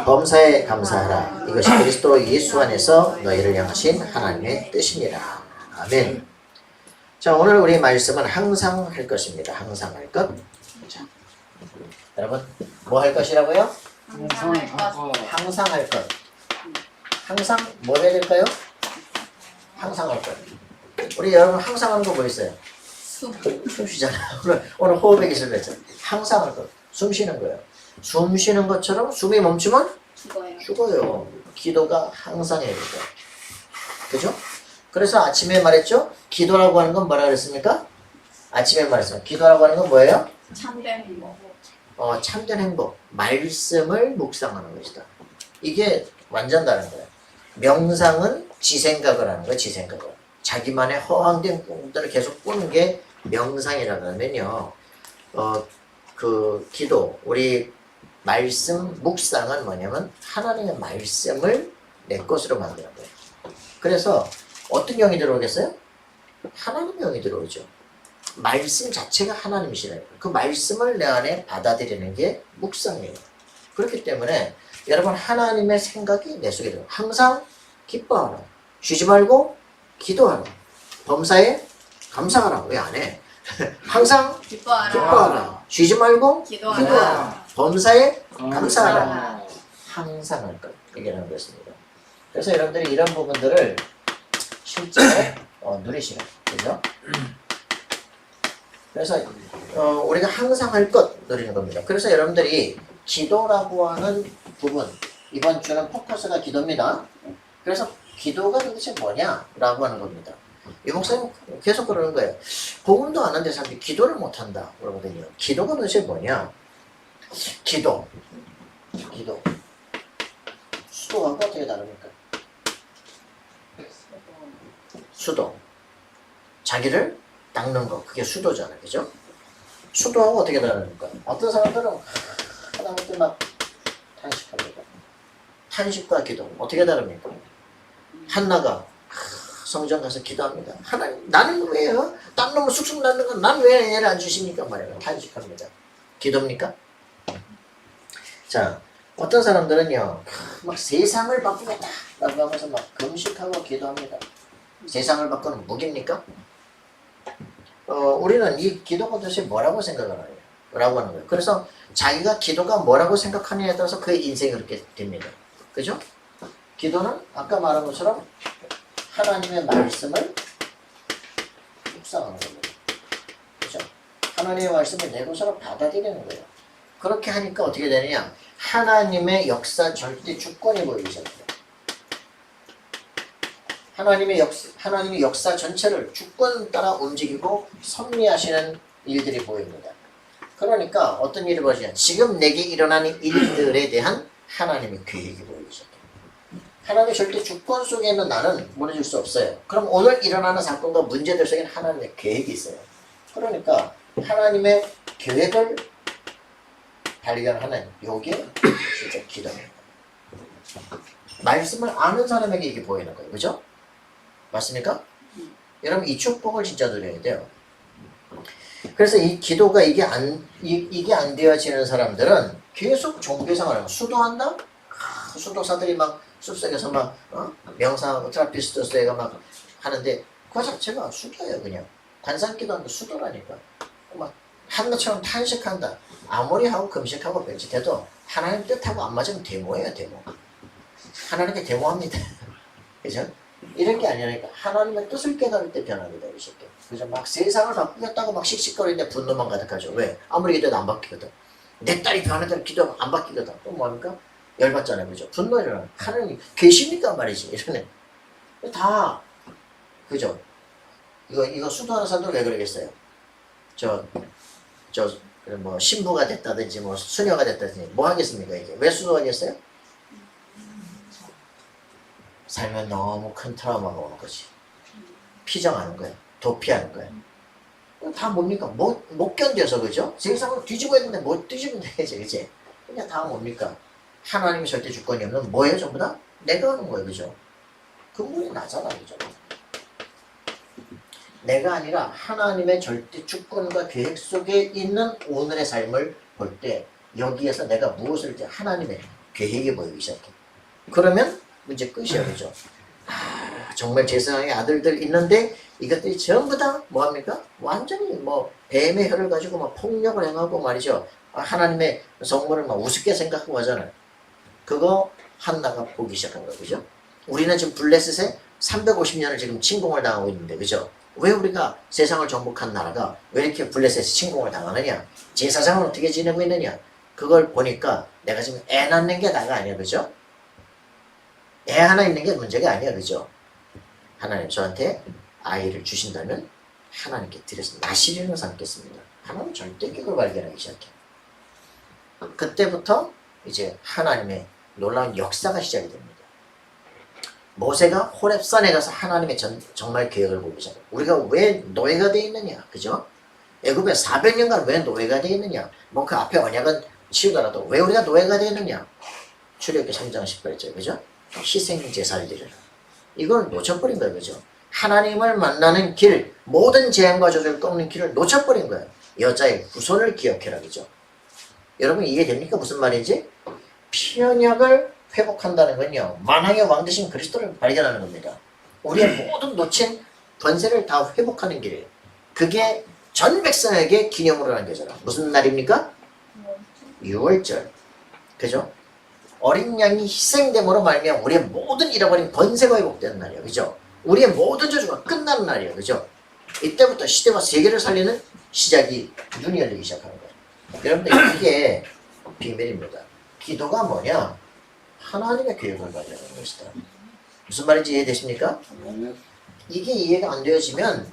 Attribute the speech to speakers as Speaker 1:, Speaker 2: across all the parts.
Speaker 1: 범사에 감사하라. 이것이 그리스도 예수 안에서 너희를 향하신 하나님의 뜻이니라. 아멘. 자, 오늘 우리 말씀은 항상 할 것입니다. 항상 할 것. 자, 여러분, 뭐 할 것이라고요?
Speaker 2: 항상 할 것.
Speaker 1: 항상 할 것. 항상 뭐 해야 될까요? 항상 할 것. 우리 여러분 항상 하는 거 뭐 있어요? 숨 쉬잖아요. 오늘 호흡의 기술 했죠. 항상 할 것. 숨 쉬는 거예요. 숨 쉬는 것처럼 숨이 멈추면 죽어요. 기도가 항상 해야 돼요. 그죠? 그래서 아침에 말했죠? 기도라고 하는 건 뭐라 그랬습니까? 아침에 말했어요. 기도라고 하는 건 뭐예요?
Speaker 2: 참된 행복.
Speaker 1: 참된 행복. 말씀을 묵상하는 것이다. 이게 완전 다른 거예요. 명상은 지생각을 하는 거예요. 지생각을. 자기만의 허황된 꿈들을 계속 꾸는 게 명상이라고 하면요. 그 기도, 우리 말씀 묵상은 뭐냐면 하나님의 말씀을 내 것으로 만드는 거예요. 그래서 어떤 영이 들어오겠어요? 하나님의 영이 들어오죠. 말씀 자체가 하나님이시라는 거예요. 그 말씀을 내 안에 받아들이는 게 묵상이에요. 그렇기 때문에 여러분 하나님의 생각이 내 속에 들어요. 항상 기뻐하라. 쉬지 말고 기도하라. 범사에 감사하라. 왜 안 해? 항상 기뻐하라. 쉬지 말고 기도하라. 범사에 감사하라. 항상 할 것. 얘기하는 것입니다. 그래서 여러분들이 이런 부분들을 실제로 누리시라. 그죠? 그래서 우리가 항상 할 것 누리는 겁니다. 그래서 여러분들이 기도라고 하는 부분, 이번 주는 포커스가 기도입니다. 그래서 기도가 도대체 뭐냐라고 하는 겁니다. 이 목사님 계속 그러는 거예요. 복음도 안 하는데 사람들이 기도를 못한다 그러거든요. 기도가 도대체 뭐냐? 기도. 수도하고 어떻게 다릅니까? 수도. 자기를 닦는 거. 그게 수도잖아요. 그죠? 수도하고 어떻게 다릅니까? 어떤 사람들은 하다못해 막 탄식합니다. 탄식과 기도. 어떻게 다릅니까? 한나가 성전 가서 기도합니다. 하나님, 나는 왜요? 딴 놈을 쑥쑥 낳는 건 난 왜 애를 안 주십니까? 말이에요. 탄식합니다. 기도입니까? 자, 어떤 사람들은요, 막 세상을 바꾸겠다 라고 하면서 막 금식하고 기도합니다. 세상을 바꾸는 무기입니까? 우리는 이 기도가 도대체 뭐라고 생각을 하냐? 라고 하는 거예요. 그래서 자기가 기도가 뭐라고 생각하느냐에 따라서 그의 인생이 그렇게 됩니다. 그죠? 기도는 아까 말한 것처럼 하나님의 말씀을 묵상하는 겁니다. 그죠? 하나님의 말씀을 내 것으로 받아들이는 거예요. 그렇게 하니까 어떻게 되느냐? 하나님의 역사 절대 주권이 보이기 시작해요. 하나님의 역사 전체를 주권 따라 움직이고 섭리하시는 일들이 보입니다. 그러니까 어떤 일이 벌어지냐? 지금 내게 일어나는 일들에 대한 하나님의 계획이 보이기 시작해요. 하나님의 절대 주권 속에 있는 나는 무너질 수 없어요. 그럼 오늘 일어나는 사건과 문제들 속에는 하나님의 계획이 있어요. 그러니까 하나님의 계획을 발견하는 요게 진짜 기도입니다. 말씀을 아는 사람에게 이게 보이는 거예요. 그죠? 맞습니까? 여러분 이 축복을 진짜 누려야 돼요. 그래서 이 기도가 이게 안 되어지는 사람들은 계속 종교생활을 수도한다? 수도사들이 막 숲속에서 막 명상하고 트라피스트스가 막 하는데 그 자체가 수도예요. 그냥 관상기도하는데 수도라니까. 막 한나처럼 탄식한다. 아무리 하고 금식하고 별짓해도 하나님 뜻하고 안 맞으면 데모예요. 데모. 하나님께 데모합니다. 그죠? 이런 게 아니라니까 하나님의 뜻을 깨달을 때 변합니다. 이렇게. 그죠? 막 세상을 바꾸겠다고 막 씩씩거리는데 분노만 가득하죠. 왜? 아무리 기도해도 안 바뀌거든. 내 딸이 변하더라도 기도 안 바뀌거든. 또 뭐합니까? 열받잖아요. 그죠? 분노 일어나. 하나님 계십니까? 말이지. 이러네. 다. 그죠? 이거 수도하는 사람들 왜 그러겠어요? 뭐 신부가 됐다든지 뭐 수녀가 됐다든지 뭐 하겠습니까? 이게 왜 수도하겠어요? 살면 너무 큰 트라우마가 오는 거지. 피정하는 거야. 도피하는 거야. 다 뭡니까? 못 견뎌서 그죠? 세상을 뒤집어야 되는데 못 뒤집으면 되지, 그지? 그냥 다 뭡니까? 하나님이 절대 주권이 없는 뭐예요? 전부 다? 내가 하는 거예요, 그죠? 근본이 나잖아, 그죠? 내가 아니라 하나님의 절대 주권과 계획 속에 있는 오늘의 삶을 볼 때 여기에서 내가 무엇을 이제 하나님의 계획이 보이기 시작해. 그러면 문제 끝이야, 그죠? 아, 정말 제 세상에 아들들 있는데 이것들이 전부 다 뭐합니까? 완전히 뭐 뱀의 혀를 가지고 막 폭력을 행하고 말이죠. 하나님의 성물을 막 우습게 생각하고 하잖아요. 그거 한나가 보기 시작한 거예요, 그죠? 우리는 지금 블레셋에 350년을 지금 침공을 당하고 있는데, 그죠? 왜 우리가 세상을 정복한 나라가 왜 이렇게 블레셋에 침공을 당하느냐? 제사장은 어떻게 지내고 있느냐? 그걸 보니까 내가 지금 애 낳는 게 나가 아니야, 그죠? 애 하나 있는 게 문제가 아니야, 그죠? 하나님 저한테 아이를 주신다면 하나님께 드려서 나시리는 삼겠습니다. 하나님 절대 그걸 발견하기 시작해. 그때부터 이제 하나님의 놀라운 역사가 시작이 됩니다. 모세가 호렙산에 가서 하나님의 정말 계획을 보기 시작해요. 우리가 왜 노예가 되어 있느냐, 그죠? 애굽에 400년간 왜 노예가 되어 있느냐? 뭐 그 앞에 언약은 치우더라도 왜 우리가 노예가 되어 있느냐? 출애굽기 3장 18절, 그죠? 희생 제사를 드려라. 이걸 놓쳐버린 거예요, 그죠? 하나님을 만나는 길, 모든 재앙과 저주를 꺾는 길을 놓쳐버린 거예요. 여자의 후손을 기억해라, 그죠? 여러분 이해됩니까? 무슨 말인지? 피언약을 회복한다는 건요, 만왕의 왕 되신 그리스도를 발견하는 겁니다. 우리의 모든 놓친 번세를 다 회복하는 길이에요. 그게 전 백성에게 기념으로 남겨져라. 무슨 날입니까? 6월절. 그죠? 어린 양이 희생됨으로 말미암아 우리의 모든 잃어버린 번세가 회복되는 날이에요. 그죠? 우리의 모든 저주가 끝나는 날이에요. 그죠? 이때부터 시대와 세계를 살리는 시작이 눈이 열리기 시작하는 거예요. 여러분들 이게 비밀입니다. 기도가 뭐냐? 하나님의 계획을 발견하는 것이다. 무슨 말인지 이해되십니까? 이게 이해가 안 되어지면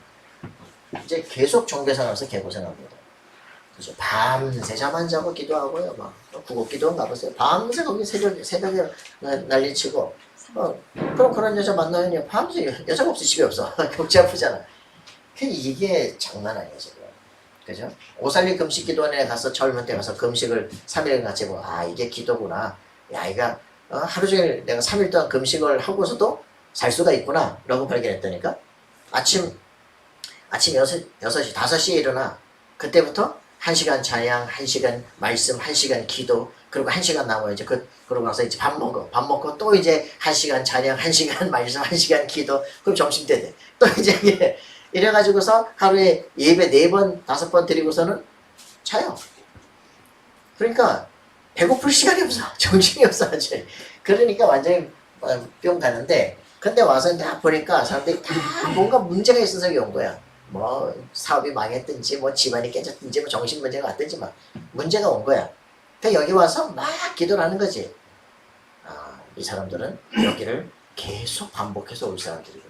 Speaker 1: 이제 계속 종교생활에서 개고생합니다. 그죠? 밤새 잠 안 자고 기도하고요. 막 구국 기도원 가보세요. 밤새 거기 새벽에 난리치고 그럼 그런 여자 만나면 밤새 여자가 없어, 집에 없어. 골치 아프잖아. 이게 장난 아니에요, 지금. 그죠? 오살리 금식 기도원에 가서 젊은 때 가서 금식을 3일 같이 보고 이게 기도구나. 야, 이가 하루 종일 내가 3일 동안 금식을 하고서도 살 수가 있구나 라고 발견했다니까. 아침 6시, 5시에 일어나. 그때부터 1시간 찬양, 1시간 말씀, 1시간 기도, 그리고 1시간 남아야지. 그러고 나서 이제 밥 먹고 또 이제 1시간 찬양, 1시간 말씀, 1시간 기도, 그럼 점심때 돼. 또 이제 이래가지고서 하루에 예배 4번, 5번 드리고서는 자요. 그러니까 배고플 시간이 없어. 정신이 없어. 완전히. 그러니까 완전히 뿅 가는데, 근데 와서 이제 보니까 사람들이 다 뭔가 문제가 있어서 온 거야. 뭐 사업이 망했든지 뭐 집안이 깨졌든지 뭐 정신 문제가 왔든지 막 문제가 온 거야. 그러니까 여기 와서 막 기도를 하는 거지. 이 사람들은 여기를 계속 반복해서 올 사람들이거든.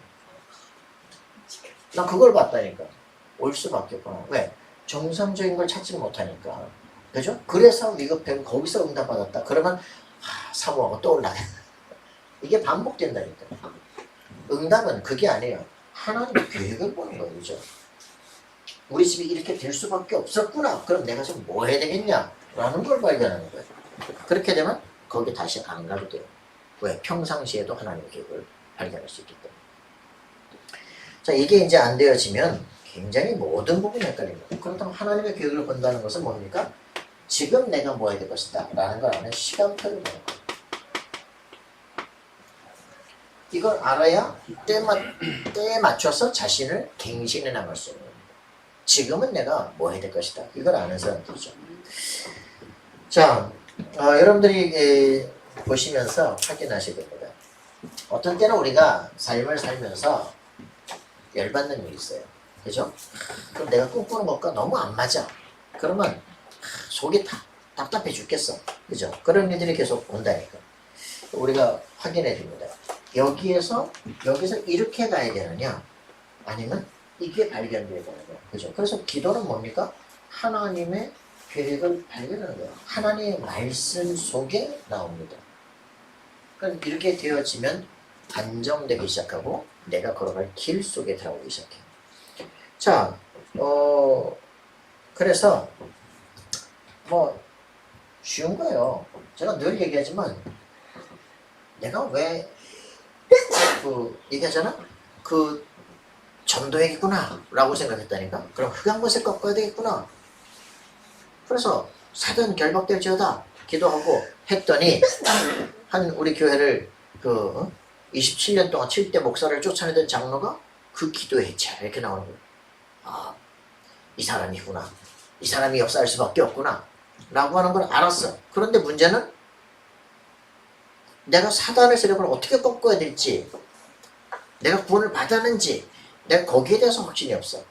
Speaker 1: 나 그걸 봤다니까. 올 수밖에 없구나. 왜? 정상적인 걸 찾지 못하니까. 그죠? 그래서 위급하고 거기서 응답받았다. 그러면 사모하고 또 올라가. 이게 반복된다니까. 응답은 그게 아니에요. 하나님의 계획을 보는 거예요. 그죠? 우리 집이 이렇게 될 수밖에 없었구나. 그럼 내가 좀 뭐 해야 되겠냐? 라는 걸 발견하는 거예요. 그렇게 되면 거기 다시 안 가도 돼요. 왜? 평상시에도 하나님의 계획을 발견할 수 있기 때문에. 자, 이게 이제 안 되어지면 굉장히 모든 부분이 헷갈립니다. 그렇다면 하나님의 계획을 본다는 것은 뭡니까? 지금 내가 뭐 해야 될 것이다 라는 걸 아는 시간표를 보는 거예요. 이걸 알아야 때에 맞춰서 자신을 갱신해 나갈 수 있는 겁니다. 지금은 내가 뭐 해야 될 것이다. 이걸 아는 사람들이죠. 자, 여러분들이 보시면서 확인하셔야 됩니다. 어떤 때는 우리가 삶을 살면서 열받는 일이 있어요. 그죠? 그럼 내가 꿈꾸는 것과 너무 안 맞아. 그러면 속이 답답해 죽겠어. 그죠? 그런 일들이 계속 온다니까. 우리가 확인해 줍니다. 여기서 이렇게 가야 되느냐? 아니면 이게 발견돼야 되느냐? 그죠? 그래서 기도는 뭡니까? 하나님의 계획을 발견하는 거예요. 하나님의 말씀 속에 나옵니다. 그러니까 이렇게 되어지면 안정되기 시작하고 내가 걸어갈 길 속에 들어오기 시작해요. 자, 그래서 뭐 쉬운 거예요. 제가 늘 얘기하지만 내가 왜 얘기하잖아? 전도액이구나 라고 생각했다니까. 그럼 흑암것을 꺾어야 되겠구나. 그래서 사든 결박될지어다 기도하고 했더니 한 우리 교회를 그 27년 동안 7대 목사를 쫓아내던 장로가 그 기도의 해체 이렇게 나오는 거예요. 아, 이 사람이구나. 이 사람이 역사할 수밖에 없구나. 라고 하는 걸 알았어. 그런데 문제는 내가 사단의 세력을 어떻게 꺾어야 될지, 내가 구원을 받았는지, 내가 거기에 대해서 확신이 없어.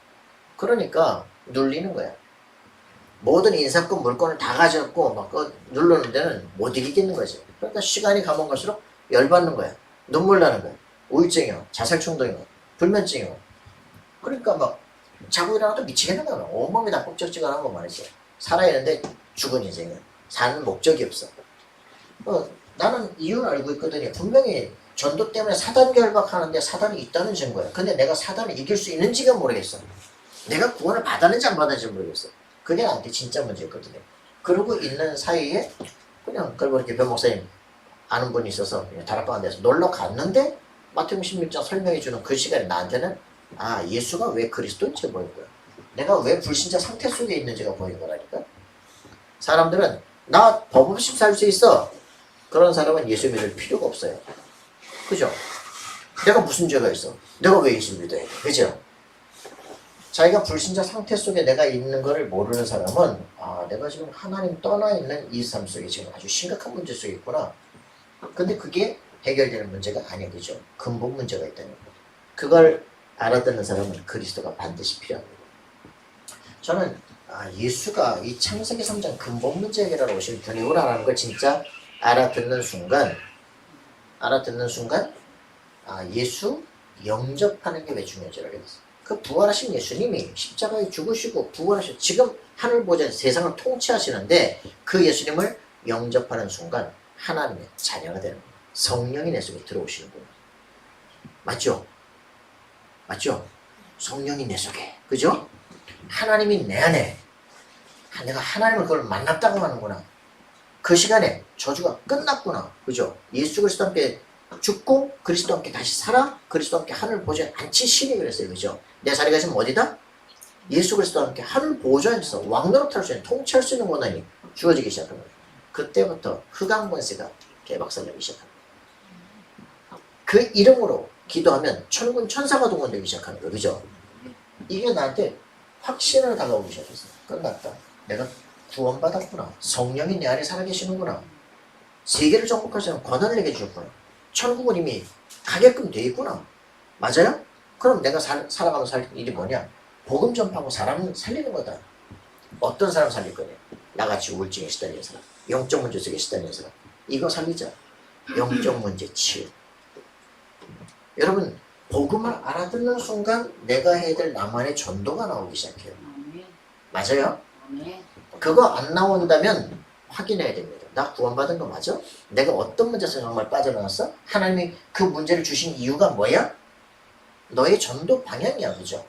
Speaker 1: 그러니까 눌리는 거야. 모든 인사권, 물건을 다 가져갖고 막 누르는 데는 못 이기겠는 거지. 그러니까 시간이 가면 갈수록 열받는 거야. 눈물 나는 거야. 우울증이 와. 자살충동이 와. 불면증이 와. 그러니까 막 자고 일어나도 미치겠는 거야. 온몸이 다 뻑적지근한 거 말이지. 살아있는데 죽은 인생은 사는 목적이 없어. 나는 이유를 알고 있거든요. 분명히 전도 때문에 사단 결박하는데 사단이 있다는 증거야. 근데 내가 사단을 이길 수 있는지가 모르겠어. 내가 구원을 받았는지 안 받았는지 모르겠어. 그게 나한테 진짜 문제였거든요. 그러고 있는 사이에 그냥 그리고 이렇게 변 목사님 아는 분이 있어서 다락방 데서 놀러 갔는데 마태복음 16장 설명해 주는 그 시간에 나한테는 아 예수가 왜 그리스도인지 보인 거야. 내가 왜 불신자 상태 속에 있는지가 보인 거라니까. 사람들은 나 법 없이 살 수 있어. 그런 사람은 예수 믿을 필요가 없어요. 그죠? 내가 무슨 죄가 있어? 내가 왜 예수 믿어야 돼? 그죠? 자기가 불신자 상태 속에 내가 있는 것을 모르는 사람은 아 내가 지금 하나님 떠나 있는 이 삶 속에 지금 아주 심각한 문제 속에 있구나. 근데 그게 해결되는 문제가 아니야. 그죠? 근본 문제가 있다는 거. 그걸 알아듣는 사람은 그리스도가 반드시 필요합니다. 저는 예수가 이 창세기 3장 근본 문제 해결하러 오신 분이구나라는 걸 진짜 알아듣는 순간 예수 영접하는 게 왜 중요한지 알겠어요. 그 부활하신 예수님이 십자가에 죽으시고 부활하시고 지금 하늘 보좌 세상을 통치하시는데 그 예수님을 영접하는 순간 하나님의 자녀가 되는 거예요. 성령이 내 속에 들어오시는 거예요. 맞죠? 맞죠? 성령이 내 속에. 그죠? 하나님이 내 안에. 내가 하나님을 그걸 만났다고 하는구나. 그 시간에 저주가 끝났구나. 그죠? 예수 그리스도 함께 죽고 그리스도 함께 다시 살아 그리스도 함께 하늘 보좌에 앉히시니 그랬어요. 그죠? 내 자리가 지금 어디다? 예수 그리스도 함께 하늘 보좌에서 왕노릇할 수 있는 통치할 수 있는 권한이 주어지기 시작한 거예요. 그때부터 흑암 권세가 개박살나기 시작합니다. 그 이름으로 기도하면 천군 천사가 동원되기 시작하는 거예요. 그죠? 이게 나한테 확신을 다가오기 시작했어요. 끝났다. 내가 구원받았구나. 성령이 내 안에 살아계시는구나. 세계를 정복할 수 있는 권한을 내게 주었구나. 천국은 이미 가게끔 돼 있구나. 맞아요? 그럼 내가 살아가면서 살 일이 뭐냐? 복음 전파하고 사람 살리는 거다. 어떤 사람 살릴 거냐? 나같이 우울증에 시달리는 사람, 영적 문제 속에 시달리는 사람. 이거 살리자. 영적 문제 치유. 여러분 복음을 알아듣는 순간 내가 해야 될 나만의 전도가 나오기 시작해요. 맞아요? 그거 안 나온다면 확인해야 됩니다. 나 구원받은 거 맞아? 내가 어떤 문제에서 정말 빠져나왔어? 하나님이 그 문제를 주신 이유가 뭐야? 너의 전도 방향이야. 그죠?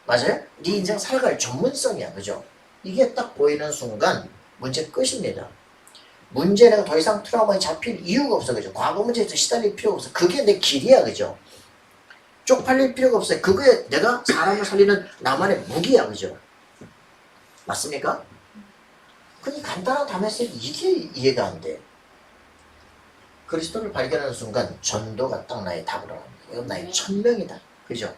Speaker 1: 맞아요? 네 인생 살아갈 전문성이야. 그죠? 이게 딱 보이는 순간 문제 끝입니다. 문제 내가 더 이상 트라우마에 잡힐 이유가 없어. 그죠? 과거 문제에서 시달릴 필요가 없어. 그게 내 길이야. 그죠? 쪽팔릴 필요가 없어요. 그게 내가 사람을 살리는 나만의 무기야. 그죠? 맞습니까? 그게 간단한 담에서 이게 이해가 안 돼. 그리스도를 발견하는 순간 전도가 딱 나의 답으로 합니다. 이건 나의 천명이다. 그죠?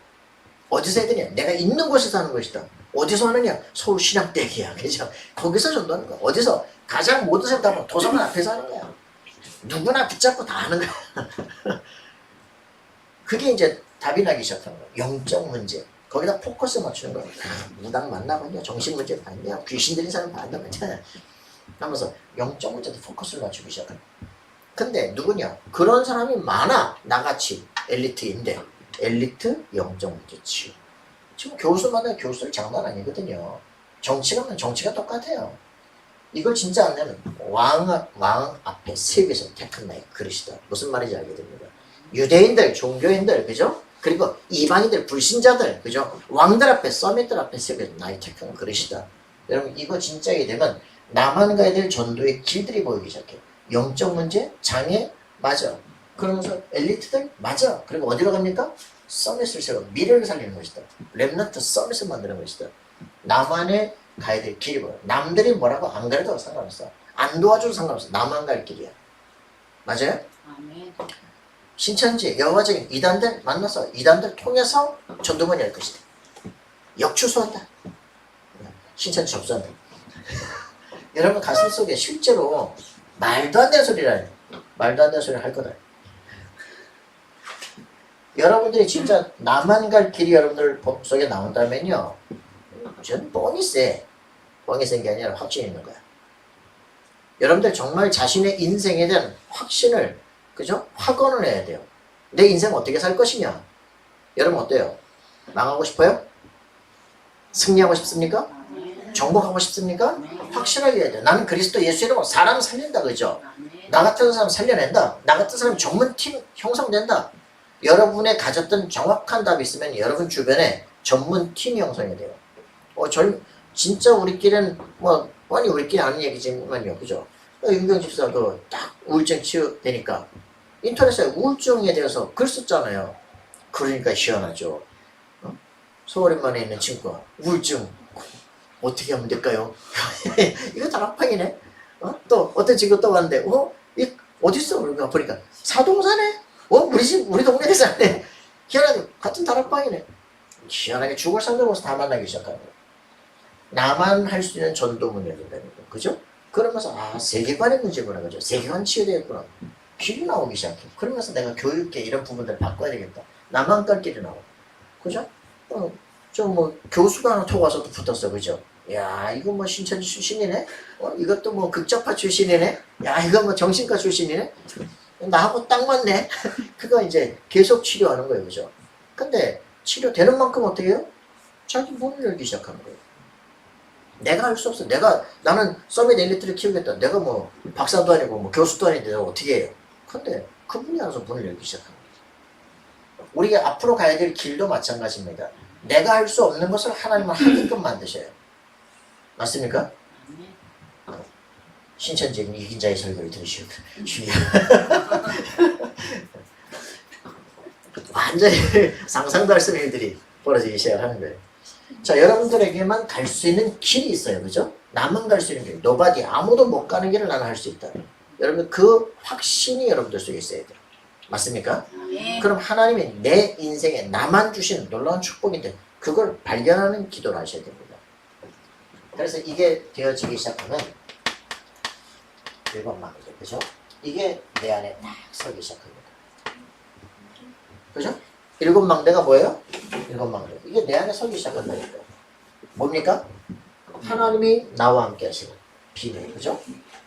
Speaker 1: 어디서 해야 되냐? 내가 있는 곳에서 하는 것이다. 어디서 하느냐? 서울 신학대기야. 그죠? 거기서 전도하는 거야. 어디서? 가장 모든 사람 다 도서관 앞에서 하는 거야. 누구나 붙잡고 다 하는 거야. 그게 이제 답이 나기 시작하는 거야. 영적 문제. 거기다 포커스 맞추는 거야. 무당 만나봤냐? 정신 문제 봤냐? 귀신 들린 사람 만나봤냐? 하면서 영적 문제도 포커스를 맞추기 시작하는 거야. 근데 누구냐? 그런 사람이 많아. 나같이 엘리트인데 엘리트 영적 문제 치유. 지금 교수마다 교수들 장난 아니거든요. 정치가면 정치가 똑같아요. 이걸 진짜 안 내면 왕 앞에 세계에서 택한 나의 그릇이다. 무슨 말인지 알게 됩니다. 유대인들, 종교인들, 그죠? 그리고 이방인들, 불신자들, 그죠? 왕들 앞에, 서밋들 앞에 세계에서 나의 택한 그릇이다. 여러분 이거 진짜 이게 되면 나만 가야 될 전도의 길들이 보이기 시작해요. 영적 문제, 장애, 맞아. 그러면서 엘리트들, 맞아. 그리고 어디로 갑니까? 서밋을 세워 미래를 살리는 것이다. 렘넌트 서밋을 만드는 것이다. 나만의 가야 될 길이 뭐야. 남들이 뭐라고 안 그래도 상관없어. 안 도와줘도 상관없어. 나만 갈 길이야. 맞아요?
Speaker 2: 아멘.
Speaker 1: 신천지 여호와적인 이단들 만나서 이단들 통해서 전도문이 할 것이다. 역추수한다. 신천지 접수한다. 여러분 가슴 속에 실제로 말도 안 되는 소리를 말도 안 되는 소리를 할 거다. 여러분들이 진짜 나만 갈 길이 여러분들 속에 나온다면요, 저는 뻥이 세. 뻥이 센 게 아니라 확신이 있는 거야. 여러분들 정말 자신의 인생에 대한 확신을, 그죠? 확언을 해야 돼요. 내 인생 어떻게 살 것이냐? 여러분 어때요? 망하고 싶어요? 승리하고 싶습니까?
Speaker 2: 아멘.
Speaker 1: 정복하고 싶습니까?
Speaker 2: 아멘.
Speaker 1: 확실하게 해야 돼요. 나는 그리스도 예수 이름으로 사람 살린다, 그죠?
Speaker 2: 아멘.
Speaker 1: 나 같은 사람 살려낸다. 나 같은 사람 전문팀 형성된다. 여러분의 가졌던 정확한 답이 있으면 여러분 주변에 전문팀이 형성이 돼요. 진짜 우리끼리는 아니 우리끼리 아는 얘기지만요, 그죠? 윤경 집사도 딱 우울증 치유되니까 인터넷에 우울증에 대해서 글 썼잖아요. 그러니까 시원하죠. 서울에만에 있는 친구가 우울증 어떻게 하면 될까요? 이거 다락방이네. 또 어떤 친구 또 왔는데 어딨어? 그러니까 보니까 사동사네. 우리 동네에 사네. 희한하게 같은 다락방이네. 희한하게 죽을 사람들 모서 다 만나기 시작하는 거예요. 나만 할 수 있는 전도문이 된다는 거, 그죠? 그러면서 세계관의 문제구나, 그죠? 세계관 치유되겠구나. 길이 나오기 시작해. 그러면서 내가 교육계 이런 부분들을 바꿔야 되겠다. 나만 갈 길이 나와, 그죠? 교수가 하나 톡 와서 또 붙었어, 그죠? 야, 이거 신천지 출신이네? 이것도 극작파 출신이네? 야, 이거 정신과 출신이네? 나하고 딱 맞네? 그거 이제 계속 치료하는 거예요, 그죠? 근데 치료되는 만큼 어떻게 해요? 자기 문을 열기 시작하는 거예요. 내가 할 수 없어. 나는 서밋 엘리트를 키우겠다. 내가 박사도 아니고 교수도 아닌데 내가 어떻게 해요? 근데 그분이 알아서 문을 열기 시작하는 거예요. 우리가 앞으로 가야 될 길도 마찬가지입니다. 내가 할 수 없는 것을 하나님은 하게끔 만드셔요. 맞습니까? 신천지는 이긴 자의 설교를 들으시고 완전히 상상도 할 수 없는 일들이 벌어지기 시작하는 거예요. 자, 여러분들에게만 갈 수 있는 길이 있어요, 그죠? 나만 갈 수 있는 길, nobody, 아무도 못 가는 길을 나는 할 수 있다. 여러분 그 확신이 여러분들 속에 있어야 돼요. 맞습니까?
Speaker 2: 아멘.
Speaker 1: 그럼 하나님이 내 인생에 나만 주신 놀라운 축복인데 그걸 발견하는 기도를 하셔야 됩니다. 그래서 이게 되어지기 시작하면 일곱 망대, 그죠? 이게 내 안에 딱 서기 시작합니다. 그죠? 일곱 망대가 뭐예요? 일곱 망대. 이게 내 안에 서기 시작한다니까. 뭡니까? 하나님이 나와 함께 하시는 비밀, 그죠?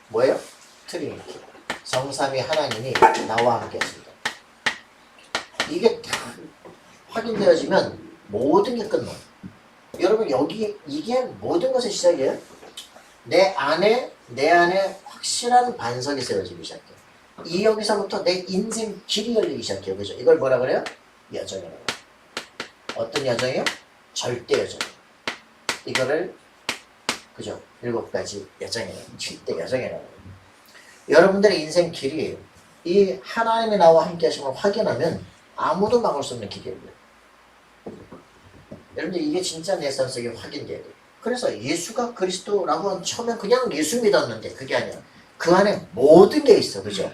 Speaker 1: 뭐예요? 트리니티. 성삼위 하나님이 나와 함께 하십니다. 이게 다 확인되어지면 모든 게 끝나. 여러분 이게 모든 것의 시작이에요. 내 안에 확실한 반석이 세워지기 시작해. 여기서부터 내 인생 길이 열리기 시작해요. 그죠? 이걸 뭐라 그래요? 여정이라고. 어떤 여정이요? 절대 여정. 이거를, 그죠? 7가지 여정이라고. 7대 여정이라고. 여러분들의 인생 길이 이 하나님이 나와 함께 하심을 확인하면 아무도 막을 수 없는 길이에요. 여러분들 이게 진짜 내 삶 속에 확인돼야 돼요. 그래서 예수가 그리스도라고 처음엔 그냥 예수 믿었는데 그게 아니라 그 안에 모든 게 있어. 그죠?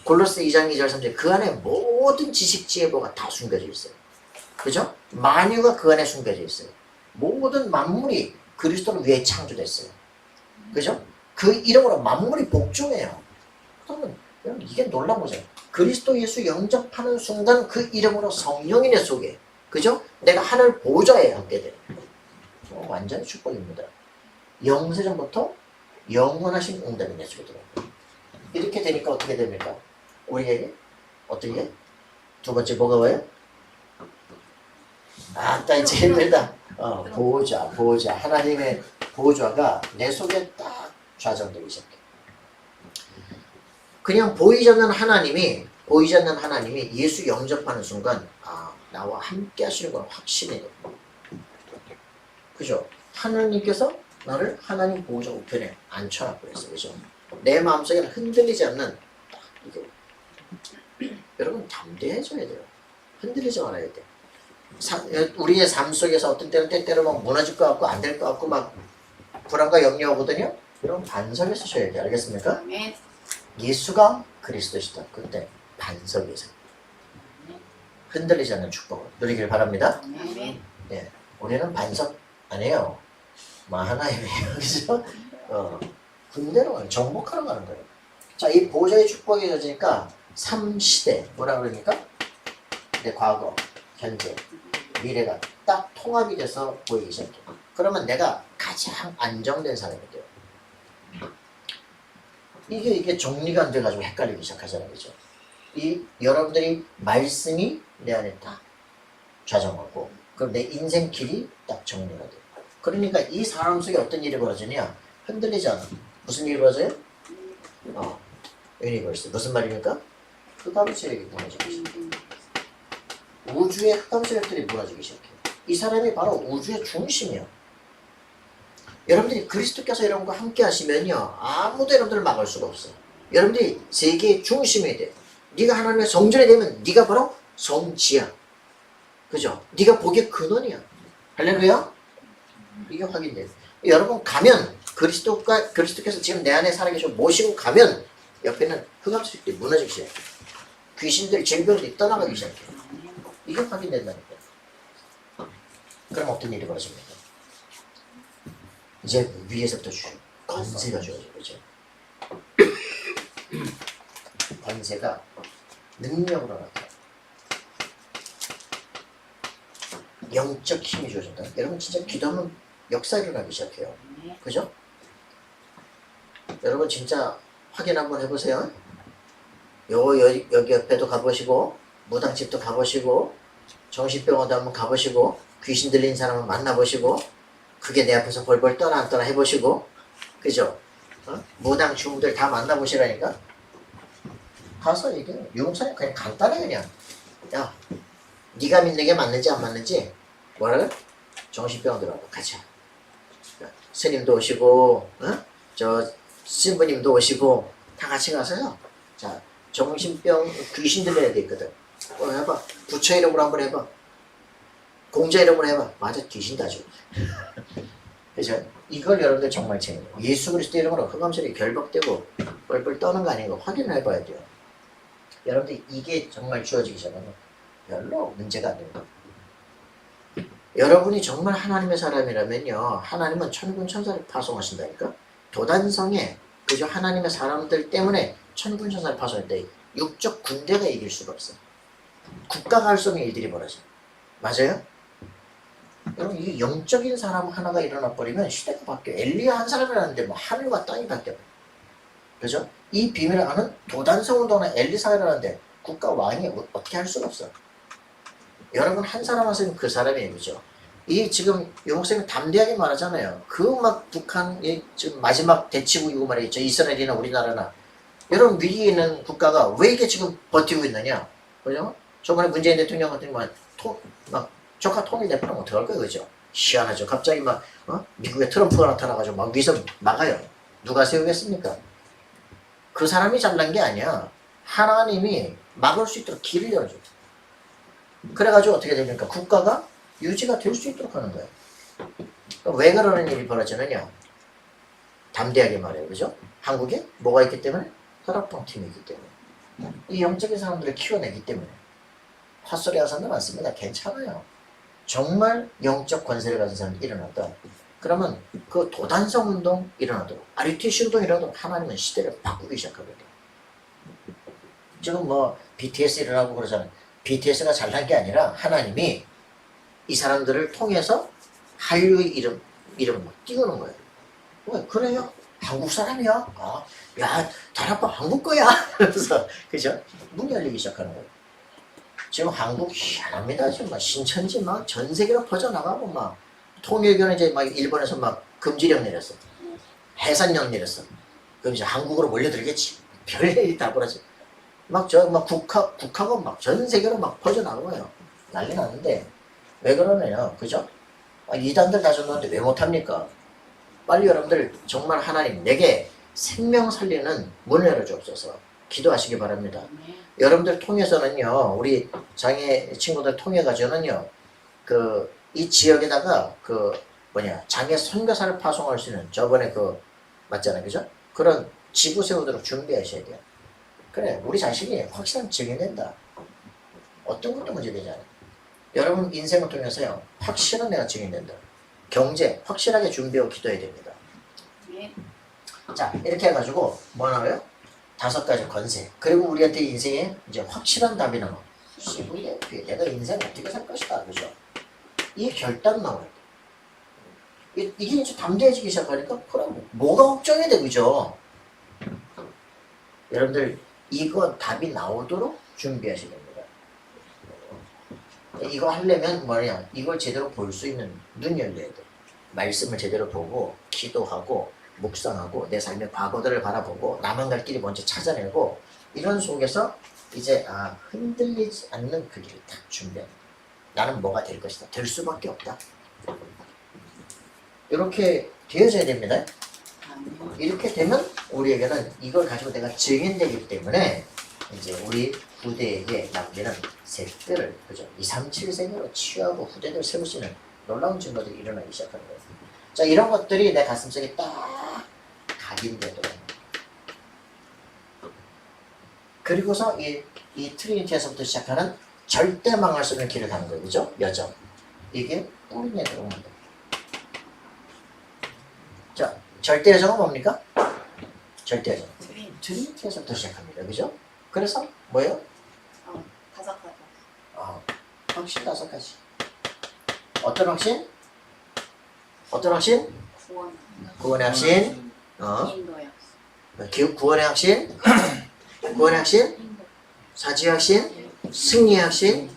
Speaker 1: 골로새 2장 2절 3절 그 안에 모든 지식 지혜보가 다 숨겨져 있어요. 그죠? 만유가 그 안에 숨겨져 있어요. 모든 만물이 그리스도를 위해 창조됐어요. 그죠? 그 이름으로 만물이 복종해요. 그러면 여러분 이게 놀라운 거죠. 그리스도 예수 영접하는 순간 그 이름으로 성령이 내 속에, 그죠? 내가 하늘 보좌에 함께 돼요. 완전히 축복입니다. 영세전부터 영원하신 응답이 내 속에 들어요. 이렇게 되니까 어떻게 됩니까? 우리에게 어떻게? 두 번째 뭐가 와요? 아따 이제 힘들다. 보좌. 하나님의 보좌가 내 속에 딱 좌정되기 시작해. 그냥 보이지 않는 하나님이 예수 영접하는 순간 나와 함께 하시는 건 확신이 돼. 그죠? 하나님께서 나를 하나님 보호자 우편에 앉혀놨고 했어. 그죠? 내 마음속에는 흔들리지 않는 딱 이게. 여러분 담대해져야 돼요. 흔들리지 말아야 돼. 우리의 삶 속에서 어떤 때는 때때로 막 무너질 것 같고 안 될 것 같고 막 불안과 염려 오거든요. 그럼 반석에 쓰셔야 돼. 알겠습니까?
Speaker 2: 아멘.
Speaker 1: 예수가 그리스도시다. 근데 반석에서 흔들리지 않는 축복을 누리길 바랍니다.
Speaker 2: 아멘.
Speaker 1: 예, 우리는 반석 아니에요. 하나님이에요. 그죠? 군대로 정복하러 가는 거예요. 자, 이 보좌의 축복이 이어지니까 3시대 뭐라 그러니까? 내 과거, 현재, 미래가 딱 통합이 돼서 보이기 시작해. 그러면 내가 가장 안정된 사람이 돼요. 이게 정리가 안 돼가지고 헷갈리기 시작하잖아요. 그죠? 여러분들이 말씀이 내 안에 딱 좌정하고, 그럼 내 인생 길이 딱 정리가 돼요. 그러니까 이 사람 속에 어떤 일이 벌어지냐? 흔들리지 않아. 무슨 일이 벌어져요? 유니버스. 무슨 말입니까? 흑암 세력이 무너지기 시작해요. 우주의 흑암 세력들이 무너지기 시작해요. 이 사람이 바로 우주의 중심이에요. 여러분들이 그리스도께서 여러분과 함께 하시면요, 아무도 여러분들을 막을 수가 없어요. 여러분들이 세계의 중심이 돼요. 네가 하나님의 성전이 되면 네가 바로 성지야. 그죠? 네가 복의 근원이야. 할렐루야? 이게 확인돼요. 여러분 가면 그리스도께서 지금 내 안에 살아계시고 모시고 가면 옆에는 흑암 세력들이 무너지기 시작해요. 귀신들, 질병들이 떠나가기 시작해요. 이게 확인된다니까요. 그럼 어떤 일이 벌어집니까? 이제 위에서부터 권세가 주어지죠. 그죠? 권세가 능력으로 나타나. 영적 힘이 주어진다. 여러분 진짜 기도하면 역사 일어나기 시작해요. 그죠? 여러분 진짜 확인 한번 해보세요. 여기 옆에도 가보시고, 무당집도 가보시고, 정신병원도 한번 가보시고, 귀신 들린 사람을 만나보시고, 그게 내 앞에서 벌벌 떠나 안 떠나 해보시고, 그죠? 무당 중들 다 만나보시라니까. 가서 이게 유목사님 그냥 간단해. 그냥 야, 네가 믿는 게 맞는지 안 맞는지 뭐라 그래? 정신병원들하고 같이 스님도 오시고, 저 신부님도 오시고 다 같이 가서요. 자, 정신병 귀신 들려야 돼 있거든. 해봐. 부처 이름으로 한번 해봐. 공자 이름으로 해봐. 맞아, 귀신 다 줘. 그죠? 이걸 여러분들 정말 챙겨요. 예수 그리스도 이름으로 흑암세력이 결박되고 뻘뻘 떠는 거 아닌 거 확인을 해봐야 돼요. 여러분들 이게 정말 주어지기 시작하면 별로 문제가 안 됩니다. 여러분이 정말 하나님의 사람이라면요, 하나님은 천군 천사를 파송하신다니까. 도단성에 그저 하나님의 사람들 때문에 천군 천사를 파송했는데 육적 군대가 이길 수가 없어. 국가가 할 수 없는 일들이 벌어져. 맞아요? 여러분 이 영적인 사람 하나가 일어나 버리면 시대가 바뀌어. 엘리야 한 사람이라는데 뭐 하늘과 땅이 바뀌어. 그죠? 이 비밀을 아는 도단성 운동은 엘리사라는데 국가 왕이 어떻게 할 수가 없어. 여러분 한 사람 하시면 그 사람이 그죠? 이 지금 용목사님이 담대하게 말하잖아요. 그 막 북한이 지금 마지막 대치국이고 말이죠. 이스라엘이나 우리나라나. 여러분 위에 있는 국가가 왜 이게 지금 버티고 있느냐? 그죠? 저번에 문재인 대통령 같은 막 조카 통일되면 어떡할 거예요, 그죠? 희한하죠. 갑자기 미국에 트럼프가 나타나가지고 막 위에서 막아요. 누가 세우겠습니까? 그 사람이 잘난 게 아니야. 하나님이 막을 수 있도록 길을 열어줘. 그래가지고 어떻게 됩니까? 국가가 유지가 될 수 있도록 하는 거예요. 왜 그러는 일이 벌어지느냐? 담대하게 말해요, 그죠? 한국에 뭐가 있기 때문에? 혈압병 팀이 있기 때문에. 이 영적인 사람들을 키워내기 때문에. 헛소리 하는 사람들 많습니다. 괜찮아요. 정말 영적 권세를 가진 사람이 일어났다. 그러면 그 도단성 운동 일어나도록, RUTC 운동 일어나도록 하나님은 시대를 바꾸기 시작하거든요. 지금 BTS 일어나고 그러잖아요. BTS가 잘난 게 아니라 하나님이 이 사람들을 통해서 한류의 이름을 띄우는 거예요. 왜? 그래요? 한국 사람이야? 야, 다락방 한국 거야? 그래서, 그죠? 문이 열리기 시작하는 거예요. 지금 한국 희한합니다. 지금 신천지 전 세계로 퍼져나가고 통일교는 이제 일본에서 금지령 내렸어. 해산령 내렸어. 그럼 이제 한국으로 몰려들겠지. 별일이 다 벌어져. 국화가 전 세계로 퍼져나가고요. 난리 나는데 왜 그러냐요, 그죠? 이단들 다 줬는데 왜 못합니까? 빨리 여러분들 정말 하나님 내게 생명 살리는 문을 열어주옵소서. 기도하시기 바랍니다. 여러분들 통해서는요, 우리 장애 친구들 통해가지고는요, 이 지역에다가 장애 선교사를 파송할 수 있는 저번에 맞잖아요. 그죠? 그런 지구 세우도록 준비하셔야 돼요. 그래, 우리 자신이 확실한 증인된다. 어떤 것도 문제되지 않아요. 여러분 인생을 통해서요, 확실한 내가 증인된다. 경제 확실하게 준비하고 기도해야 됩니다.
Speaker 2: 네.
Speaker 1: 자, 이렇게 해가지고 뭐 나와요? 5가지 권세. 그리고 우리한테 인생에 이제 확실한 답이 나와. CVFP, 내가 인생 어떻게 살 것이다. 그죠? 이 결단 나와야 돼. 이게 이제 담대해지기 시작하니까 그럼 뭐가 걱정이 돼. 그죠? 여러분들 이거 답이 나오도록 준비하셔야 됩니다. 이거 하려면 뭐냐, 이걸 제대로 볼 수 있는 눈 열려야 돼. 말씀을 제대로 보고 기도하고 묵상하고 내 삶의 과거들을 바라보고 나만 갈 길이 뭔지 찾아내고 이런 속에서 이제 흔들리지 않는 그 길을 딱 준비해. 나는 뭐가 될 것이다. 될 수밖에 없다. 이렇게 되어져야 됩니다. 이렇게 되면 우리에게는 이걸 가지고 내가 증인되기 때문에 이제 우리 후대에게 남기는 색들을, 그죠? 237생으로 치유하고 후대를 세울 수 있는 놀라운 증거들이 일어나기 시작하는 거예요. 자, 이런 것들이 내 가슴속에 딱 각인되도록. 그리고서 이 트리니티에서부터 시작하는 절대 망할 수 없는 길을 가는 거예요. 그죠? 여정. 이게 뿌리에 들어오는 거예요. 자, 절대 여정은 뭡니까? 절대 여정. 트리니티에서부터 시작합니다. 그죠? 그래서 뭐예요?
Speaker 2: 5가지.
Speaker 1: 확신 5가지. 어떤 확신? 어떤 확신?
Speaker 2: 구원.
Speaker 1: 구원의 확신.
Speaker 2: 인도의 학습.
Speaker 1: 구원의 확신. 구원의 확신.
Speaker 2: 인도.
Speaker 1: 사지의 확신. 승리의 확신.